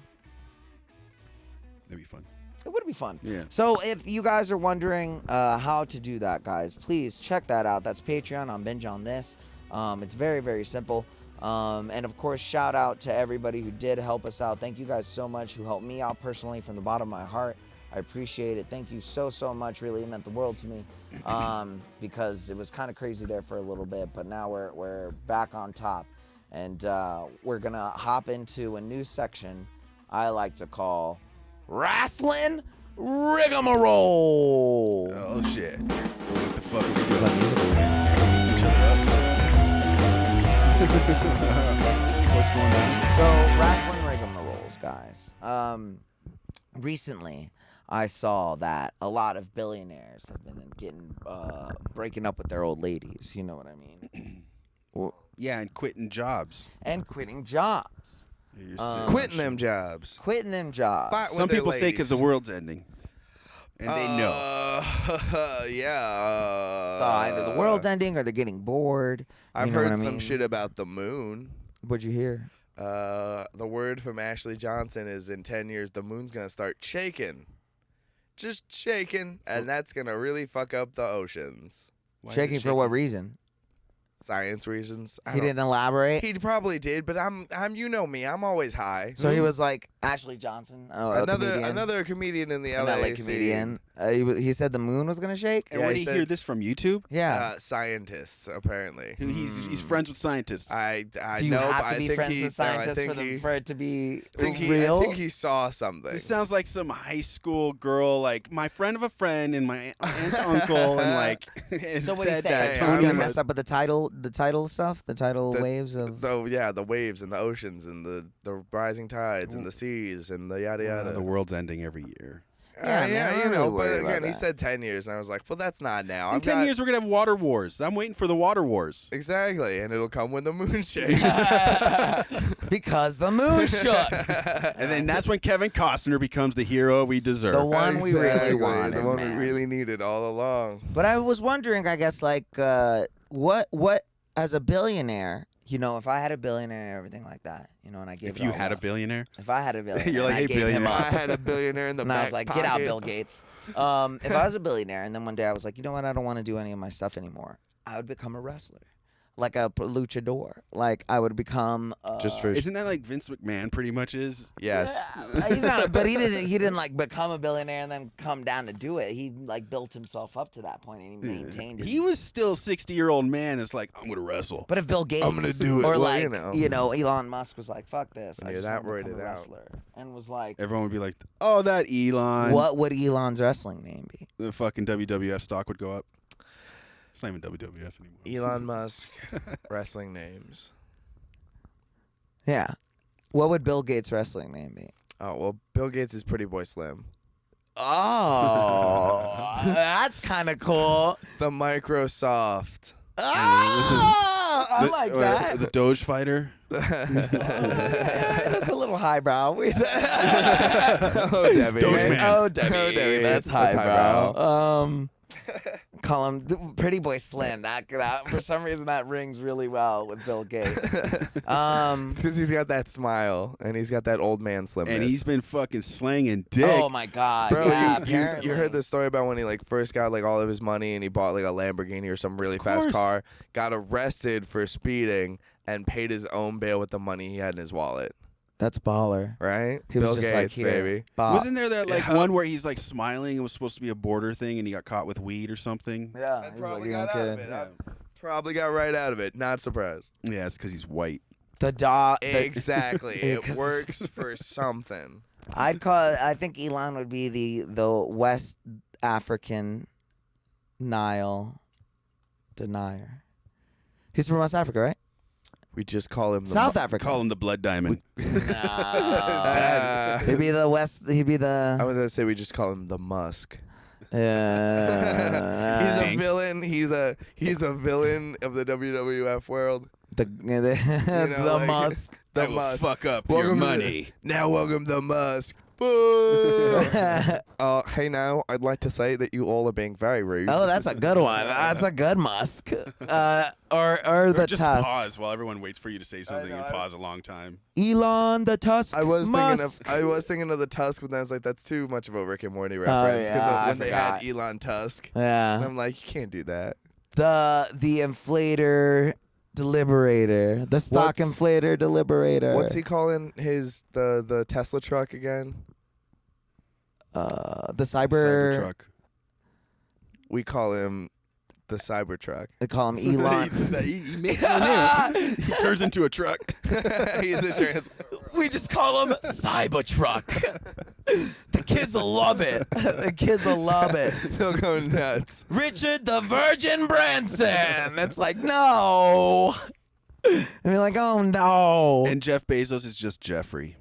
that'd be fun. It would be fun. Yeah. So if you guys are wondering how to do that, guys, please check that out. That's Patreon on Binge on This. It's very, very simple. And of course, shout out to everybody who did help us out. Thank you guys so much who helped me out personally from the bottom of my heart. I appreciate it. Thank you so, so much. Really, it meant the world to me because it was kind of crazy there for a little bit, but now we're back on top. And we're going to hop into a new section I like to call Wrestling Rigmarole. Oh shit! What the fuck are we doing? What's going on? So, Wrestling Rigmaroles, guys. Recently, I saw that a lot of billionaires have been breaking up with their old ladies. You know what I mean? Yeah, and quitting jobs. And quitting jobs. You're Quitting them jobs. Quitting them jobs. Fight with Some their people say because the ladies. world's ending, and they know. Yeah. Either the world's ending or they're getting bored. I've You know what heard I some mean? shit about the moon. What'd you hear? The word from Ashley Johnson is in 10 years the moon's gonna start shaking, just shaking, and that's gonna really fuck up the oceans. Why is it Shaking for what reason? Science reasons. He didn't elaborate. He probably did, but I'm you know me. I'm always high. So he was like Ashley Johnson, Another comedian in the an LA LA scene. comedian. He said the moon was gonna shake. And Yeah, where he did you hear said- this from? YouTube? Yeah. Scientists apparently. He's friends with scientists. I Do you know, have but to I be think friends he, with scientists I think for it to be I think real? I think he saw something. This sounds like some high school girl, like my friend of a friend and my aunt's uncle, and like. and So what do you said say? that He's Tony gonna was- mess up with the title stuff, the tidal waves of. the waves and the oceans and the rising tides and the seas and the yada yada. The world's ending every year. Yeah, man, yeah, I'm you really know. But worried about again, he that. said 10 years, and I was like, well, that's not now. In I've 10 got- years, we're gonna have water wars. I'm waiting for the water wars. Exactly, and it'll come when the moon shakes. Because the moon shook. And then that's when Kevin Costner becomes the hero we deserve. The one we really Exactly, wanted, the one man. we really needed all along. But I was wondering, I guess, like, what as a billionaire, you know, if I had a billionaire and everything like that, you know, and I gave If it you all had a up. billionaire, If I had a billionaire, You're like, and I "Hey, gave him billionaire." up, I had a billionaire in the and back I was like, get out, pocket. Bill Gates. If I was a billionaire, and then one day I was like, you know what, I don't want to do any of my stuff anymore, I would become a wrestler, like a luchador. Like I would become Just for isn't that like Vince McMahon pretty much is? yes. Yeah, he's not, but he didn't like become a billionaire and then come down to do it. He like built himself up to that point and he maintained it. He was still 60-year-old man. It's like, I'm gonna wrestle. But if Bill Gates, I'm gonna do it. or Well, like you Elon Musk was like, "Fuck this," When I you're just that want to become roided a out. wrestler, and was like, Everyone would be like, oh, that Elon. "What would Elon's wrestling name be?" The fucking WWF stock would go up. It's not even WWF anymore. Elon Musk wrestling names. Yeah, what would Bill Gates' wrestling name be? Oh well, Bill Gates is Pretty Boy Slim. Oh, that's kind of cool. The Microsoft. Oh, I like that. The Doge fighter. That's a little highbrow. Oh, Debbie. Dogeman. Oh, Debbie. Oh, Debbie. That's That's highbrow. Call him Pretty Boy Slim. That for some reason that rings really well with Bill Gates. Because he's got that smile and he's got that old man slimness. And he's been fucking slanging dick. Oh my God, Bro, yeah, you apparently. heard the story about when he like first got like all of his money and he bought like a Lamborghini or some really fast course. car, got arrested for speeding and paid his own bail with the money he had in his wallet. That's baller. Right? He was Bill just Gates, like, here, baby. Wasn't there that like Yeah. one where he's like smiling? It was supposed to be a border thing, and he got caught with weed or something. Yeah, I he was probably like, got "You out don't of kid." it. I probably got right out of it. Not surprised. Yeah, it's because he's white. The dog. Exactly. It 'Cause- works for something. I think Elon would be the West African Nile denier. He's from West Africa, right? We just call him the South Africa. Call him the Blood Diamond. bad. He'd be the West. He'd be I the. was gonna say we just call him the Musk. He's Yeah. a Thanks. villain. He's a villain of the WWF world. the like- Musk. The I will Musk. fuck up Welcome your to the- money. Now welcome the Musk. Boo! Hey, now I'd like to say that you all are being very rude. Oh, that's a good one. That's a good Musk. Or the just Tusk. pause while everyone waits for you to say something know, and I pause a long time. Elon the Tusk. I was Musk. thinking of the Tusk, but then I was like, that's too much of a Rick and Morty reference. yeah, I when they had forgot. Elon Tusk, and Yeah. I'm like, you can't do that. The inflator deliberator. The stock What's- inflator deliberator. What's he calling his the Tesla truck again? The cyber. Cybertruck. We call him the Cybertruck. They call him Elon. he made that name. He turns into a truck. He's a trans. We just call him Cybertruck. The kids will love it. The kids will love it. They'll go nuts. Richard the Virgin Branson. It's like, no. And we're like, oh no. And Jeff Bezos is just Jeffrey.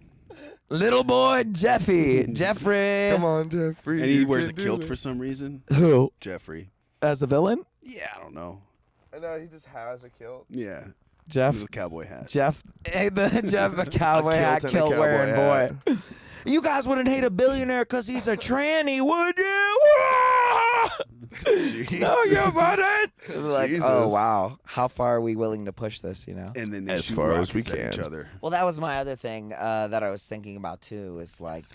Little boy Jeffy. Jeffrey. Come on, Jeffrey. And he you wears a can do kilt it. for some reason. Who? Jeffrey. As a villain? Yeah, I don't know. No, he just has a kilt. Yeah. Jeff. With a cowboy hat. Jeff, the cowboy hat, kilt and a kilt wearing cowboy boy. You guys wouldn't hate a billionaire because he's a tranny, would you? No, you wouldn't. Like, Jesus. oh wow, how far are we willing to push this? You know. And then they As shoot far as we rockets at each can. other. Well, that was my other thing that I was thinking about too. Is like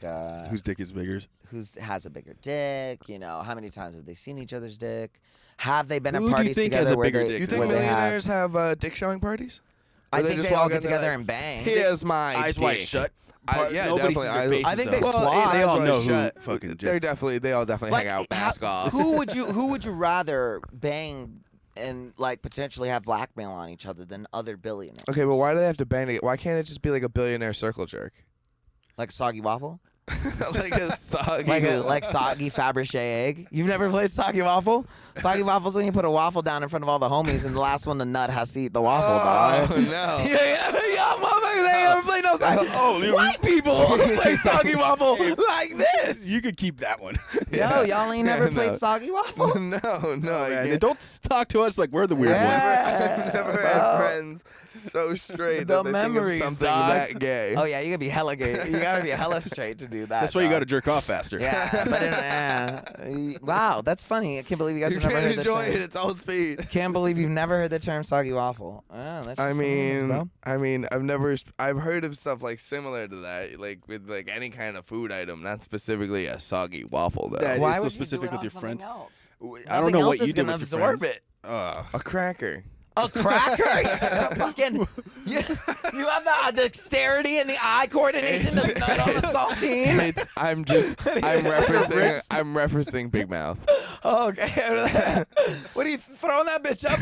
Whose dick is bigger? who's has a bigger dick? You know, how many times have they seen each other's dick? Have they been Who at do you parties think has together a where bigger they? dick? You think where they millionaires have dick showing parties? I Or they think just they all walk get in there together like, and bang. Here's my Eyes dick. wide shut. Yeah, Nobody definitely. sees their faces, I think they though. swap. They all Eyes know wide who shut. fucking They Jeff. all definitely hang out, mask off. Who would you rather bang and like potentially have blackmail on each other than other billionaires? Okay, but why do they have to bang it? Why can't it just be like a billionaire circle jerk? Like soggy waffle? Like a soggy. Like soggy Fabergé egg? You've never played soggy waffle? Soggy waffle's when you put a waffle down in front of all the homies and the last one to nut has to eat the waffle, dog. Oh no. Yeah, motherfuckers ain't ever played no soggy. White people play soggy waffle like this. You could keep that one. Yo, y'all ain't never No. played soggy waffle? No, Oh, I man. can't. Don't talk to us like we're the weird Yeah. ones. I've never bro. had friends so straight The that they memories, think of something dog. that gay. Oh yeah, you gotta be hella gay. You gotta be hella straight to do that. That's why you dog. got to jerk off faster. Yeah, but wow, that's funny. I can't believe you guys You have never can't heard enjoy the term. it. It's all speed. Can't believe you've never heard the term soggy waffle. Oh, that's just I what it is, mean, bro. I've heard of stuff like similar to that, like with like any kind of food item, not specifically a soggy waffle though. That Why is so would you do specific it with on your something friends. else? I don't Nothing know what else you is do gonna with your absorb friends. it. A cracker. A cracker? Fucking, you have the dexterity and the eye coordination to nut on the saltine. I'm referencing Big Mouth. Oh, okay. What are you throwing that bitch up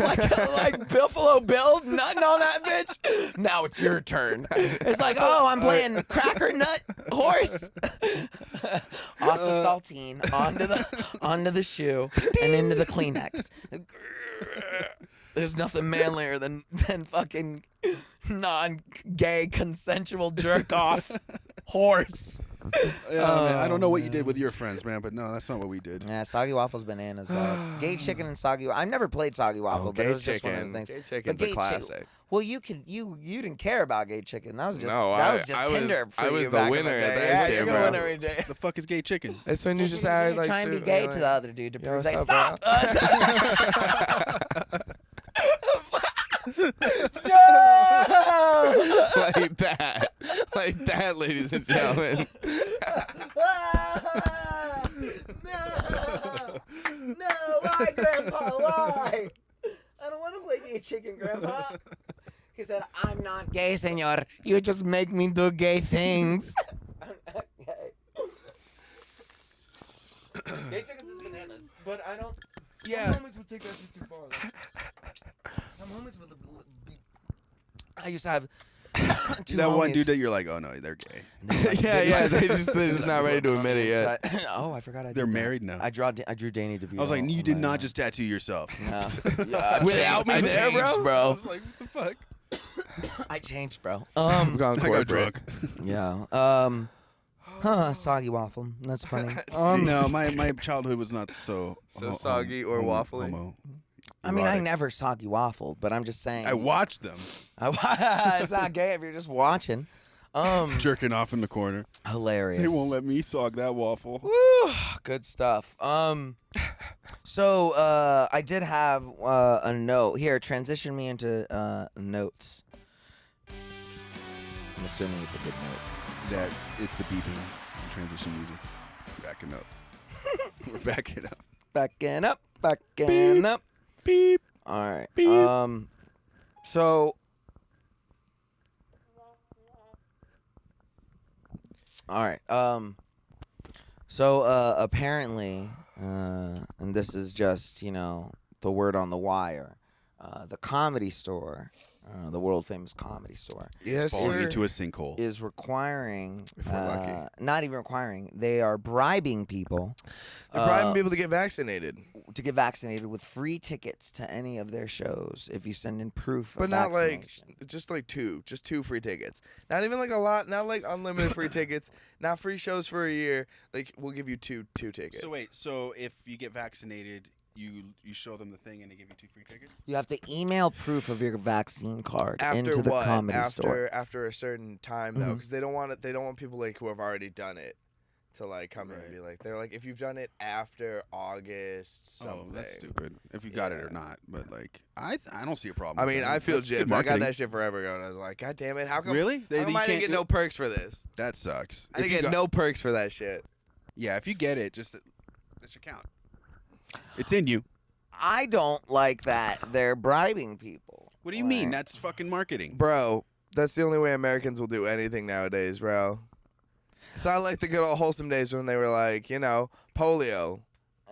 like Buffalo Bill nutting on that bitch? Now it's your turn. It's like, oh, I'm playing cracker nut horse. Off the saltine onto the shoe and into the Kleenex. There's nothing manlier than fucking non-gay consensual jerk off horse. Yeah, man, I don't know what you did with your friends, man, but no, that's not what we did. Yeah, soggy waffles, bananas. Gay chicken and soggy. I've never played soggy waffle, but it was just one of the things. Gay But chicken's gay a classic. Well, you didn't care about gay chicken. That was just No, that was just I Tinder was- for I you was the back in winner the at day. that Yeah, shit, you're bro. the winner every day. The fuck is gay chicken? It's when you just You're add like trying to be soup, gay you're to like, the other dude to "Yo, prove what's they up, stop. like that, ladies and gentlemen. No, why, Grandpa? Why? I don't want to play gay chicken, Grandpa. He said, "I'm not gay, senor. You just make me do gay things." I'm not gay. Gay chickens is bananas, but I don't. Yeah. Some homies would take that shit too far. Some homies would be. I used to have two That one homies. dude that you're like, oh no, they're gay. yeah. They're just not ready to admit it yet. Oh, I forgot. They're married now. I drew Danny DeVito. I was like, you on did my, not just tattoo yourself. No. Yeah, Without me I there, changed, bro. I was like, what the fuck? I changed, bro. I'm gone I got corporate. drunk. Yeah. Soggy waffle. That's funny. No, my childhood was not so soggy or waffly. homo- I mean, I erotic. never soggy waffled, but I'm just saying. I watched them It's not gay if you're just watching. jerking off in the corner. Hilarious. They won't let me sog that waffle. Woo, good stuff. So I did have a note here. Transition me into notes. I'm assuming it's a good note. That it's the beeping transition music. Backing up. We're backing up. Backing up, backing up. Beep. All right. Beep. So. All right. So apparently, and this is just the word on the wire, the Comedy Store, the world famous Comedy Store, Yes, Falling sir. into a sinkhole. is requiring, If we're lucky. not even requiring, they are bribing people. They're bribing people to get vaccinated, to get vaccinated with free tickets to any of their shows if you send in proof but of not like vaccination. just two free tickets. Not even like a lot. Not like unlimited free tickets. Not free shows for a year. Like we'll give you two tickets. So wait, so if you get vaccinated, you show them the thing and they give you 2 free tickets? You have to email proof of your vaccine card After into the what? Comedy after Store. after a certain time though, Mhm. because they don't want it. They don't want people like who have already done it to like come in and Right. be like, they're like, if you've done it after August something. Oh, that's stupid. If you got it or Yeah. not, but like I don't see a problem. I with mean, that. I feel That's good gypped. I got marketing. that shit forever ago, and I was like, God damn it, how come? Really? How come I didn't get no perks for this? That sucks. I If didn't you get got- no perks for that shit. Yeah, if you get it, just that should count. It's in you. I don't like that they're bribing people. What do you mean? Like, That's fucking marketing. Bro, that's the only way Americans will do anything nowadays, bro. It's not like the good old wholesome days when they were like, polio.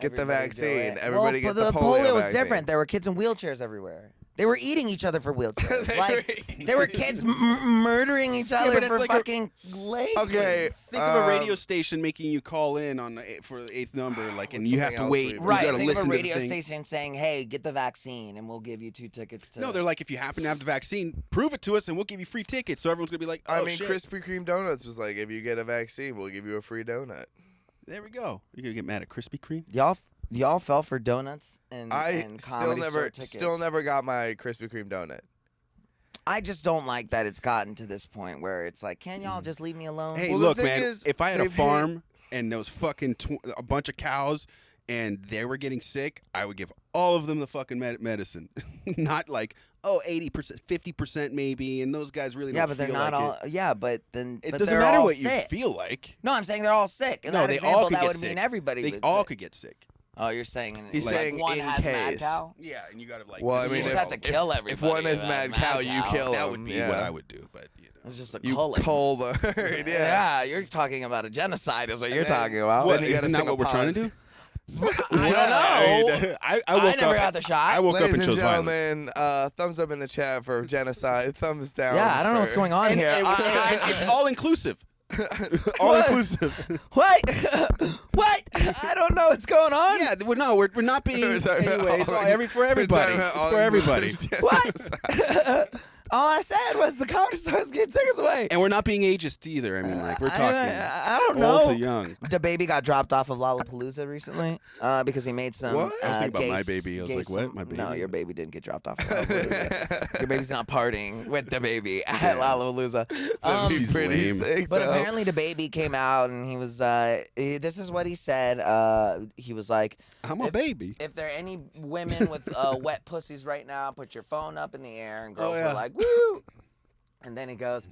Get the everybody do vaccine. it. Everybody well, get the polio polio was vaccine. different. There were kids in wheelchairs everywhere. They were eating each other for wheelchairs. They like were eating there were kids murdering each other but it's for like fucking legs. Okay. Think of a radio station making you call in for the 8th number, like, and With you have something to else wait. we've- You Right, gotta think of listen a to radio the thing. station saying, "Hey, get the vaccine, and we'll give you 2 tickets to." No, they're like, if you happen to have the vaccine, prove it to us, and we'll give you free tickets. So everyone's gonna be like, oh I mean, shit. Krispy Kreme donuts was like, if you get a vaccine, we'll give you a free donut. There we go. You're gonna get mad at Krispy Kreme? y'all fell for donuts and I and still Comedy never, Store tickets. still never got my Krispy Kreme donut. I just don't like that it's gotten to this point where it's like, can y'all just leave me alone? Hey, Well, the look, thing man. is, If I had a they've farm and there was fucking a bunch of cows and they were getting sick, I would give all of them the fucking medicine. Not like, 80%, 50% maybe, and those guys really yeah, don't but they're feel not like all. it. Yeah, but then It but doesn't they're matter all what sick. you feel like. No, I'm saying they're all sick. In No, that they example, all could that get would sick. mean everybody. They would all sick. could get sick. Oh, you're saying He's like saying one in has mad case. cow. Yeah, and you gotta like. Well, I this mean, is you just what- have to kill everybody. If one has with mad cow, you kill that him. would be yeah. what I would do, but you know. It's just a You culling. cull the herd. Yeah. Yeah, you're talking about a genocide, is what you're And then- talking about. What, Then you gotta isn't that sing a what we're trying to pod. do? I don't know. I woke never up. got the shot. I woke up Ladies and and chose violence. gentlemen, thumbs up in the chat for genocide. Thumbs down. Yeah, I don't know what's going on here. It's all inclusive. All inclusive. What? What? I don't know what's going on. Yeah, we're not being. Anyway, it's all for everybody. It's for everybody. What? All I said was the comedy stores get tickets away. And we're not being ageist either. I mean, like we're talking I don't old know. to young. The baby got dropped off of Lollapalooza recently because he made some. What? I was thinking about gay my s- baby. I was gay like, what? some- My baby? No, your baby didn't get dropped off. Of Lollapalooza. Your baby's not partying with the baby at Lollapalooza. That'd be She's pretty lame. sick, But though. apparently the baby came out and he was. This is what he said. He was like, I'm a baby. if there are any women with wet pussies right now, put your phone up in the air. And girls yeah. were like, woo. And then he goes,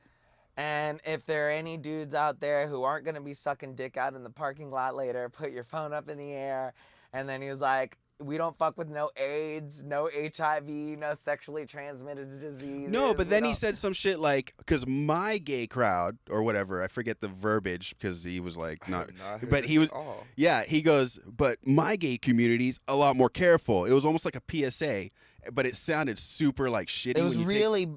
and if there are any dudes out there who aren't going to be sucking dick out in the parking lot later, put your phone up in the air. And then he was like, we don't fuck with no AIDS, no HIV, no sexually transmitted disease. No, but then he said some shit like, because my gay crowd or whatever, I forget the verbiage because he was like, not. But he was, yeah, he goes, but my gay community's a lot more careful. It was almost like a PSA, but it sounded super like shitty. It was when you really.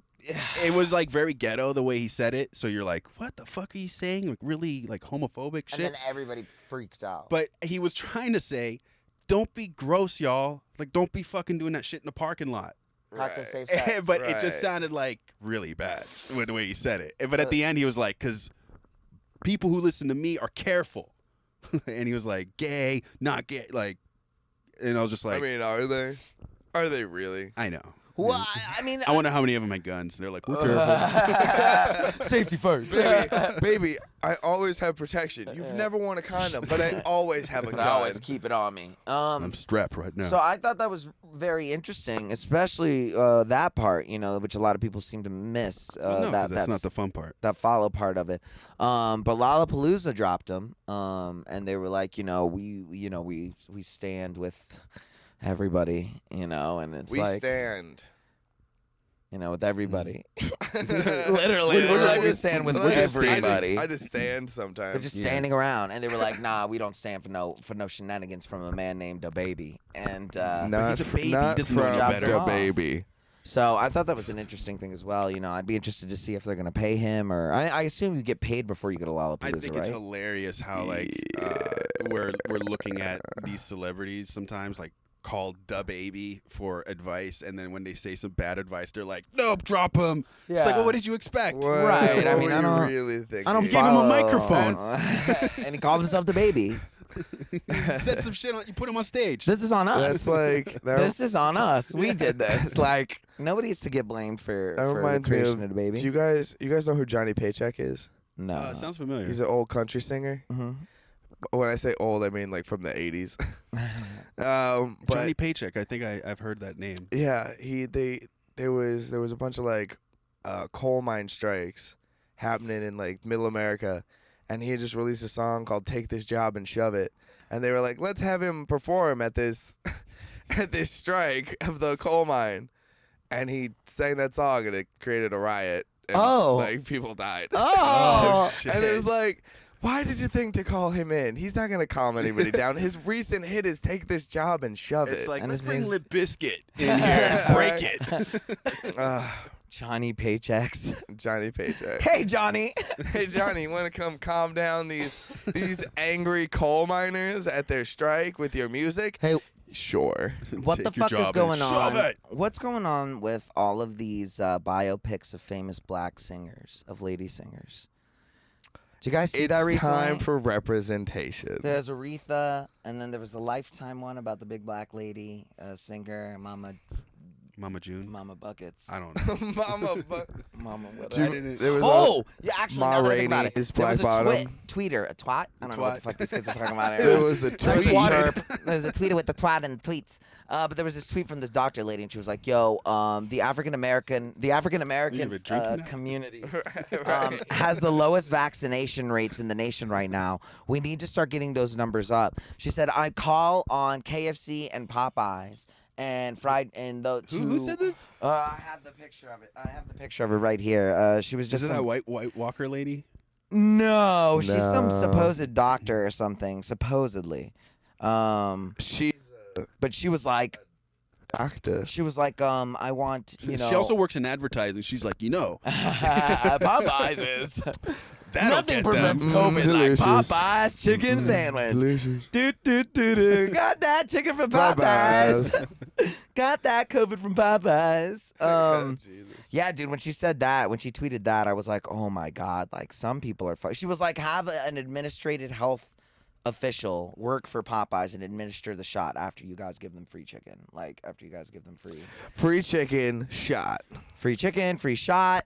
it was like very ghetto the way he said it. So you're like, what the fuck are you saying? Like really like homophobic shit. And then everybody freaked out. But he was trying to say, don't be gross, y'all. Like, don't be fucking doing that shit in the parking lot. Practice safe sex. But it just Right. sounded like really bad with the way he said it. But at So- the end, he was like, because people who listen to me are careful. And he was like, gay, not gay. Like, and I was just like, I mean, are they? Are they really? I know. Well, I mean, I wonder how many of them had guns. They're like, we're careful. safety first. Baby, I always have protection. You've never worn a condom, but I always have a But gun. I always keep it on me. I'm strapped right now. So I thought that was very interesting, especially that part, which a lot of people seem to miss. Well, no, 'cause that's not the fun part. that follow part of it. But Lollapalooza dropped them, and they were like, we stand with everybody, and it's We like, stand. with everybody. Literally. Literally, we stand with everybody. I just stand sometimes. They're just standing around, and they were like, "Nah, we don't stand for no shenanigans from a man named Da Baby." And He's a baby. He Not doesn't know from no better. the Off. baby. so I thought that was an interesting thing as well. I'd be interested to see if they're gonna pay him, or I assume you get paid before you go to Lollapalooza, I think right? it's hilarious how like we're looking at these celebrities sometimes like call Da Baby for advice, and then when they say some bad advice, they're like, "Nope, drop him." It's like, well, what did you expect? Right, I What mean, were I you don't- really thinking? I don't You gave him a follow- microphone. and he called himself Da Baby. You said some shit on. You put him on stage. This is on us. That's like that. This is on us. We did this. Like nobody's to get blamed for That the reminds me creation of. of Da Baby. Do you guys know who Johnny Paycheck is? No. Sounds familiar. He's an old country singer. Mhm. When I say old, I mean like from the 80s. But Johnny Paycheck. I think I've heard that name. yeah, there was a bunch of like coal mine strikes happening in like middle America, and he had just released a song called "Take This Job and Shove It," and they were like, let's have him perform at this at this strike of the coal mine, and he sang that song, and it created a riot. And, Oh. like people died. Oh. shit. And it was like, why did you think to call him in? He's not gonna calm anybody down. His recent hit is "Take This Job and Shove It's It." like, And let's his bring name's- Limp Bizkit in here and break it. Johnny Paychecks. Johnny Paycheck. Hey, Johnny. Hey Johnny, you want to come calm down these angry coal miners at their strike with your music? Hey, Sure. what Take the your fuck is job and going shove on? it. What's going on with all of these biopics of famous black singers, of lady singers? Did you guys see that It's recently? time for representation. There's Aretha, and then there was the Lifetime one about the big black lady singer, Mama Mama June. Mama Buckets. I don't know. Mama what? There was Oh, yeah, actually, Ma now that I think about Rainey it, is there was a Black Bottom. tweeter, a twat. I don't know what the fuck these kids are talking about. There was a Like, tweet. There's a tweeter with the twat and the tweets. But there was this tweet from this doctor lady, and she was like, "Yo, the African American community has the lowest vaccination rates in the nation right now. We need to start getting those numbers up." She said, "I call on KFC and Popeyes." And fried and the two. Who said this? I have the picture of it. I have the picture of it right here. She was just. Is it that White Walker lady? No, she's some No. supposed doctor or something. Supposedly, She's but she was like, a doctor. I want, you know. She also works in advertising. She's like, Popeyes is. that'll Nothing get prevents them. COVID Delicious. like Popeyes chicken sandwich. Delicious. Do. Got that chicken from Popeyes. Got that COVID from Popeyes. Yeah, dude, when she said that, when she tweeted that, I was like, oh my God, like some people are She was like, have an administrative health official work for Popeyes and administer the shot after you guys give them free chicken. Like, after you guys give them Free chicken shot. free chicken, free shot.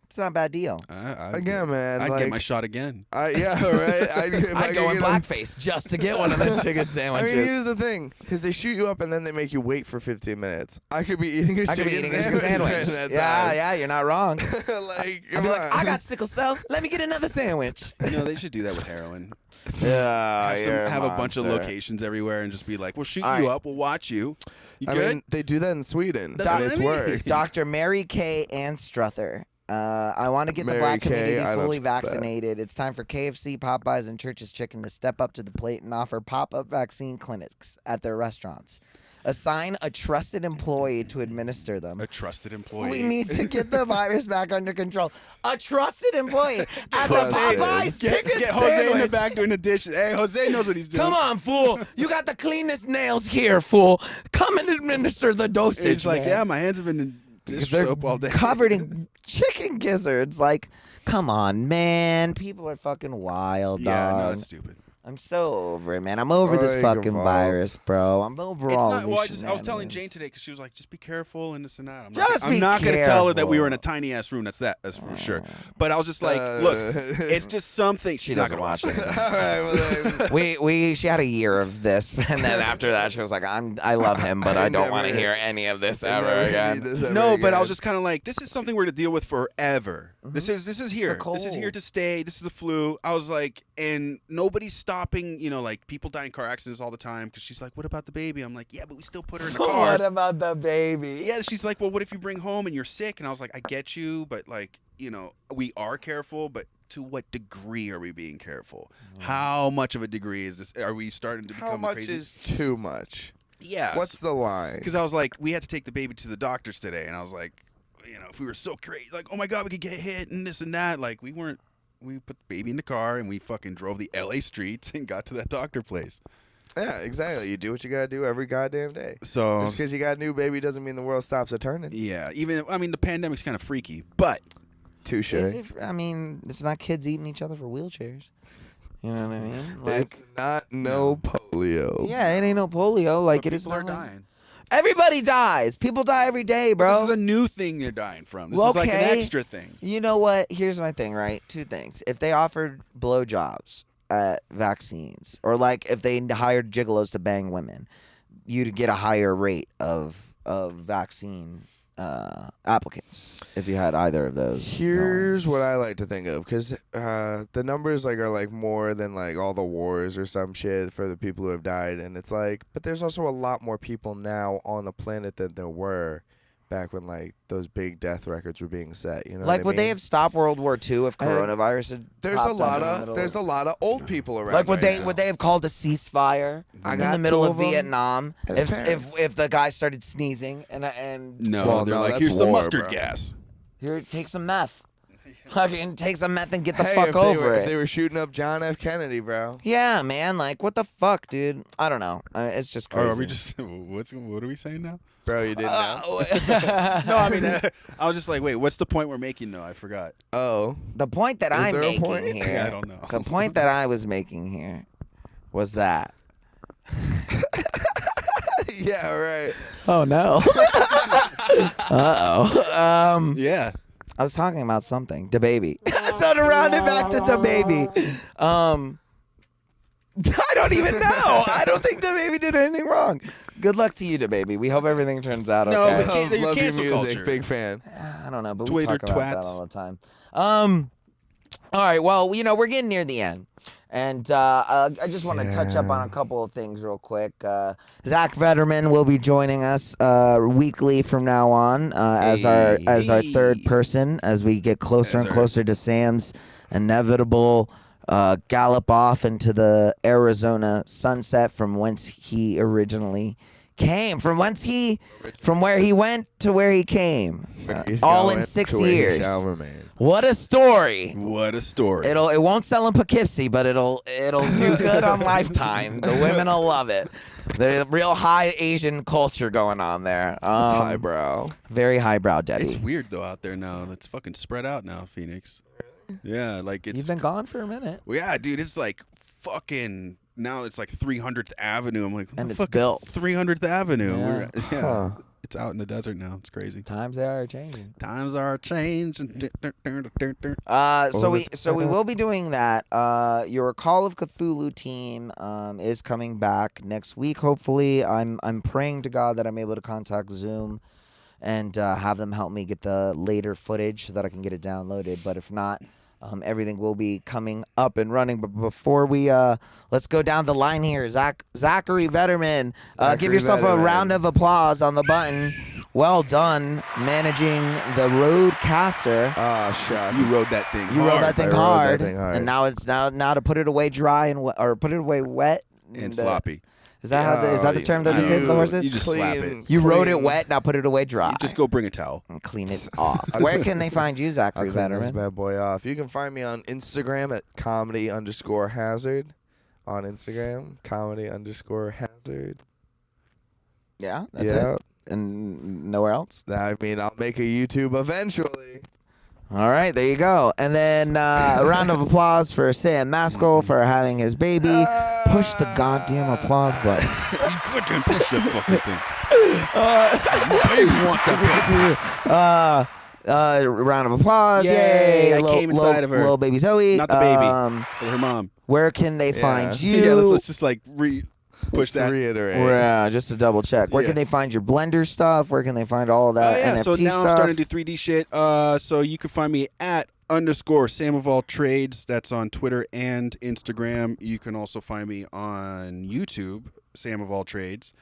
It's not a bad deal. Again, man. I'd like, get my shot again. yeah, right. I'd go in blackface just to get one of those chicken I sandwiches. mean, here's the thing, because they shoot you up and then they make you wait for 15 minutes. I could be eating a chicken sandwich. during that time. Yeah, you're not wrong. Like, I'd come be like, on. I got sickle cell. Let me get another sandwich. They should do that with heroin. Yeah, Have a bunch of locations everywhere and just be like, we'll shoot All you right. up, we'll watch you. You I good? mean, they do that in Sweden. That's and what it's I mean. worked. Dr. Mary Kay Anstruther. I want to get the Mary black Kay, community I fully love that. vaccinated. It's time for KFC, Popeyes, and Church's Chicken to step up to the plate and offer pop-up vaccine clinics at their restaurants. Assign a trusted employee to administer them. A trusted employee. We need to get the virus back under control. A trusted employee at the Trusted. Popeyes chicken Get Jose in the sandwich. back doing the dishes. Hey, Jose knows what he's doing. Come on, fool. You got the cleanest nails here, fool. Come and administer the dosage, It's like, man. yeah, my hands have been in dish Because they're soap all day. covered in chicken gizzards. Like, come on, man. People are fucking wild, Yeah, no, dog. that's stupid. I'm so over it, man. I'm over this Oy, fucking Gavalt. virus, bro. I'm over It's all not. these Well, I was telling shenanigans. Jane today because she was like, "Just be careful and this and that." Just I'm be not gonna tell her that we were in a careful. tiny ass room. That's for sure. But I was just like, "Look, it's just something." She She's not doesn't gonna watch watch this. this. All right, well, then. She had a year of this, and then after that, she was like, I love him, but I don't want to hear any of this ever Never again. need this ever No, but I again. was just kind of like, this is something we're to deal with forever. This is here. the This is here cold. to stay. This is the flu. I was like, and nobody's stopping. Like people die in car accidents all the time. Because she's like, what about the baby? I'm like, yeah, but we still put her in the car. What about the baby? Yeah, she's like, well, what if you bring home and you're sick? And I was like, I get you, but like, we are careful, but to what degree are we being careful? How much of a degree is this? Are we starting to become How much crazy? is too much? Yeah. What's the line? Because I was like, we had to take the baby to the doctors today, and I was like, if we were so crazy, like, oh my God, we could get hit and this and that. Like, we weren't. We put the baby in the car and we fucking drove the LA streets and got to that doctor place. Yeah, exactly. You do what you gotta do every goddamn day. So Just because you got a new baby doesn't mean the world stops turning. yeah, the pandemic's kind of freaky, but Touche. Is it, it's not kids eating each other for wheelchairs. You know what I mean? Like, It's not no polio. yeah, it ain't no polio. Like, but it is people are not like- dying. Everybody dies. People die every day, bro. This is a new thing they're dying from. This Well, is like an okay. extra thing. You know what? Here's my thing, right? Two things. If they offered blowjobs at vaccines, or like if they hired gigolos to bang women, you'd get a higher rate of vaccine applicants if you had either of those. Here's what I like to think of, because the numbers are more than all the wars or some shit for the people who have died, and it's like, but there's also a lot more people now on the planet than there were back when those big death records were being set. You know, Like, what I would they mean? have stopped World War II if coronavirus had There's popped a up lot in the of middle there's a lot of old people around. Like, would right now. they have called a ceasefire I in got the middle two of of 'em. Vietnam And if parents. if the guy started sneezing and No, Well, they're no, like, that's here's some war, mustard bro. gas. here, take some meth. Fucking take some meth and get the Hey, fuck if they over were, it. If they were shooting up John F. Kennedy, bro. Yeah, man. Like, what the fuck, dude? I don't know. It's just crazy. Or are we just what are we saying now? Bro, you didn't know. No, I mean, I was just like, wait, what's the point we're making? No, I forgot. Oh. The point that Is I'm there a making point? here. Yeah, I don't know. The point that I was making here was that. Yeah, right. Oh no. Uh-oh. Yeah. I was talking about something. DaBaby. So to round it back to DaBaby. I don't even know. I don't think DaBaby did anything wrong. Good luck to you, DaBaby. We hope everything turns out okay. No, but Love your your cancel music, culture. big fan. I don't know, but Twitter we talk about that twats. all the time. All right, well, we're getting near the end. And I just want to touch up on a couple of things real quick. Zach Vetterman will be joining us weekly from now on as our third person as we get closer and closer to Sam's inevitable gallop off into the Arizona sunset from whence he originally came, from where he went to where he came, all in 6 years. What a story! What a story. It won't sell in Poughkeepsie, but it'll do good on Lifetime. The women will love it. There's real high Asian culture going on there. Highbrow. Very highbrow, Debbie. It's weird though out there now. It's fucking spread out now, Phoenix. Yeah, like it's. You've been gone for a minute. Well, yeah, dude. It's like fucking. Now it's like 300th Avenue. I'm like, what And the it's fuck built. is 300th Avenue? Yeah. Yeah. It's out in the desert now. It's crazy. Times they are changing. Times are changing. So we will be doing that. Your Call of Cthulhu team is coming back next week. Hopefully, I'm praying to God that I'm able to contact Zoom and have them help me get the later footage so that I can get it downloaded. But if not, everything will be coming up and running. But before we let's go down the line here, Zachary Vetterman, give yourself a round of applause on the button. Well done managing the Roadcaster. Oh, shucks. You rode that thing. You rode that thing hard, hard. and now it's now to put it away dry and or put it away wet and sloppy. Is that is that the term that they say to the horses? You just slap it. You rode it wet. Now put it away dry. You just go bring a towel and clean it off. Where can they find you, Zachary I'll clean this Vetterman? bad boy off. You can find me on Instagram at comedy_hazard. On Instagram, comedy_hazard. Yeah, that's it. And nowhere else? I mean, I'll make a YouTube eventually. All right, there you go. And then a round of applause for Sam Maskell for having his baby. Push the goddamn applause button. You goddamn push that fucking thing. Baby wants that baby. Round of applause. Yay, I came inside of her. Little baby Zoe. Not the baby. Her mom. Where can they find you? Yeah, let's just like push that. Reiterate. Yeah, just to double check. Where can they find your Blender stuff? Where can they find all that NFT so now stuff? I'm starting to do 3D shit. So you can find me at _Sam of All Trades. That's on Twitter and Instagram. You can also find me on YouTube, Sam of All Trades.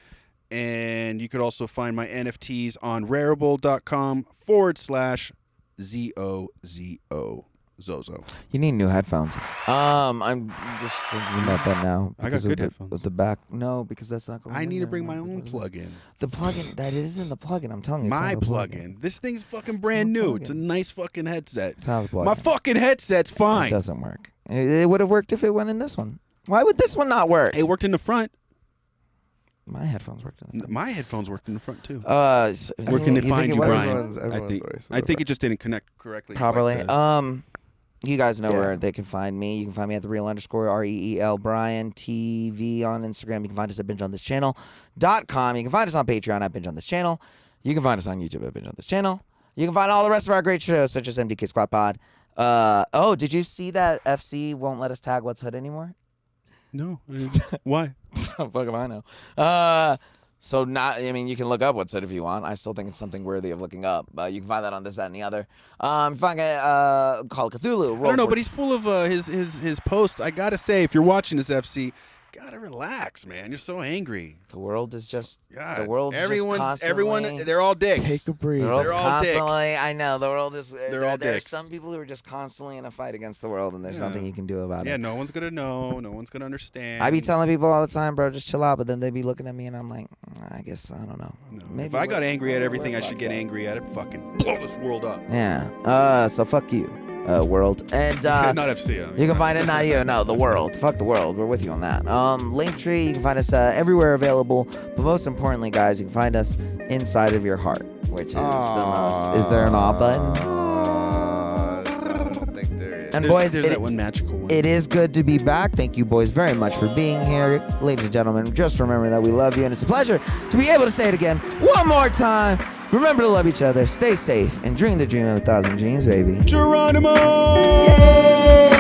And you could also find my NFTs on Rarible.com/ZOZO. Zozo. You need new headphones. I'm just thinking about that now. I got good headphones. With the back, no, because that's not going. I need to bring my own plug-in. The plugin that isn't the plugin. I'm telling you, My it's not the plug-in. This thing's fucking brand new. It's a nice fucking headset. It's not the plugin. My fucking headset's fine. It doesn't work. It would have worked if it went in this one. Why would this one not work? It worked in the front. My headphones worked in the front. My headphones worked in the front too. Where can they find you, Bryan? Everyone's I think it just didn't connect correctly. Properly. Like you guys know where they can find me. You can find me at the _REEL Bryan TV on Instagram. You can find us at bingeonThisChannel.com. You can find us on Patreon at Binge on This Channel. You can find us on YouTube at Binge on This Channel. You can find all the rest of our great shows, such as MDK Squad Pod. Did you see that FC won't let us tag What's Hood anymore? No. Why? Fuck if I know. So you can look up What's It if you want. I still think it's something worthy of looking up. You can find that on this, that, and the other. Find Call of Cthulhu. I don't know, but he's full of his posts. I gotta say, if you're watching this, FC, gotta relax, man. You're so angry. The world is just. God, the world's everyone. constantly. They're all dicks. Take a breathe. The world's They're all constantly. dicks. I know the world is. They're all There's dicks. some people who are just constantly in a fight against the world, and there's Yeah. nothing you can do about Yeah, it. no one's gonna know. No one's gonna understand. I be telling people all the time, bro, just chill out. But then they be looking at me, and I'm like, I guess I don't know. No. Maybe If I got we're- angry at everything I we're should get fucked up. angry at, it fucking blow this world up. Yeah. So fuck you, world. And Not FC. I mean. you can find it, not you, no, the world. Fuck the world. We're with you on that. Linktree, you can find us everywhere available. But most importantly, guys, you can find us inside of your heart, which is the most. Is there an aw button? I don't think there is. And there's, boys, there's that one magical one. it is good to be back. Thank you, boys, very much for being here. Ladies and gentlemen, just remember that we love you, and it's a pleasure to be able to say it again one more time. Remember to love each other, stay safe, and dream the dream of 1,000 dreams, baby. Geronimo! Yay!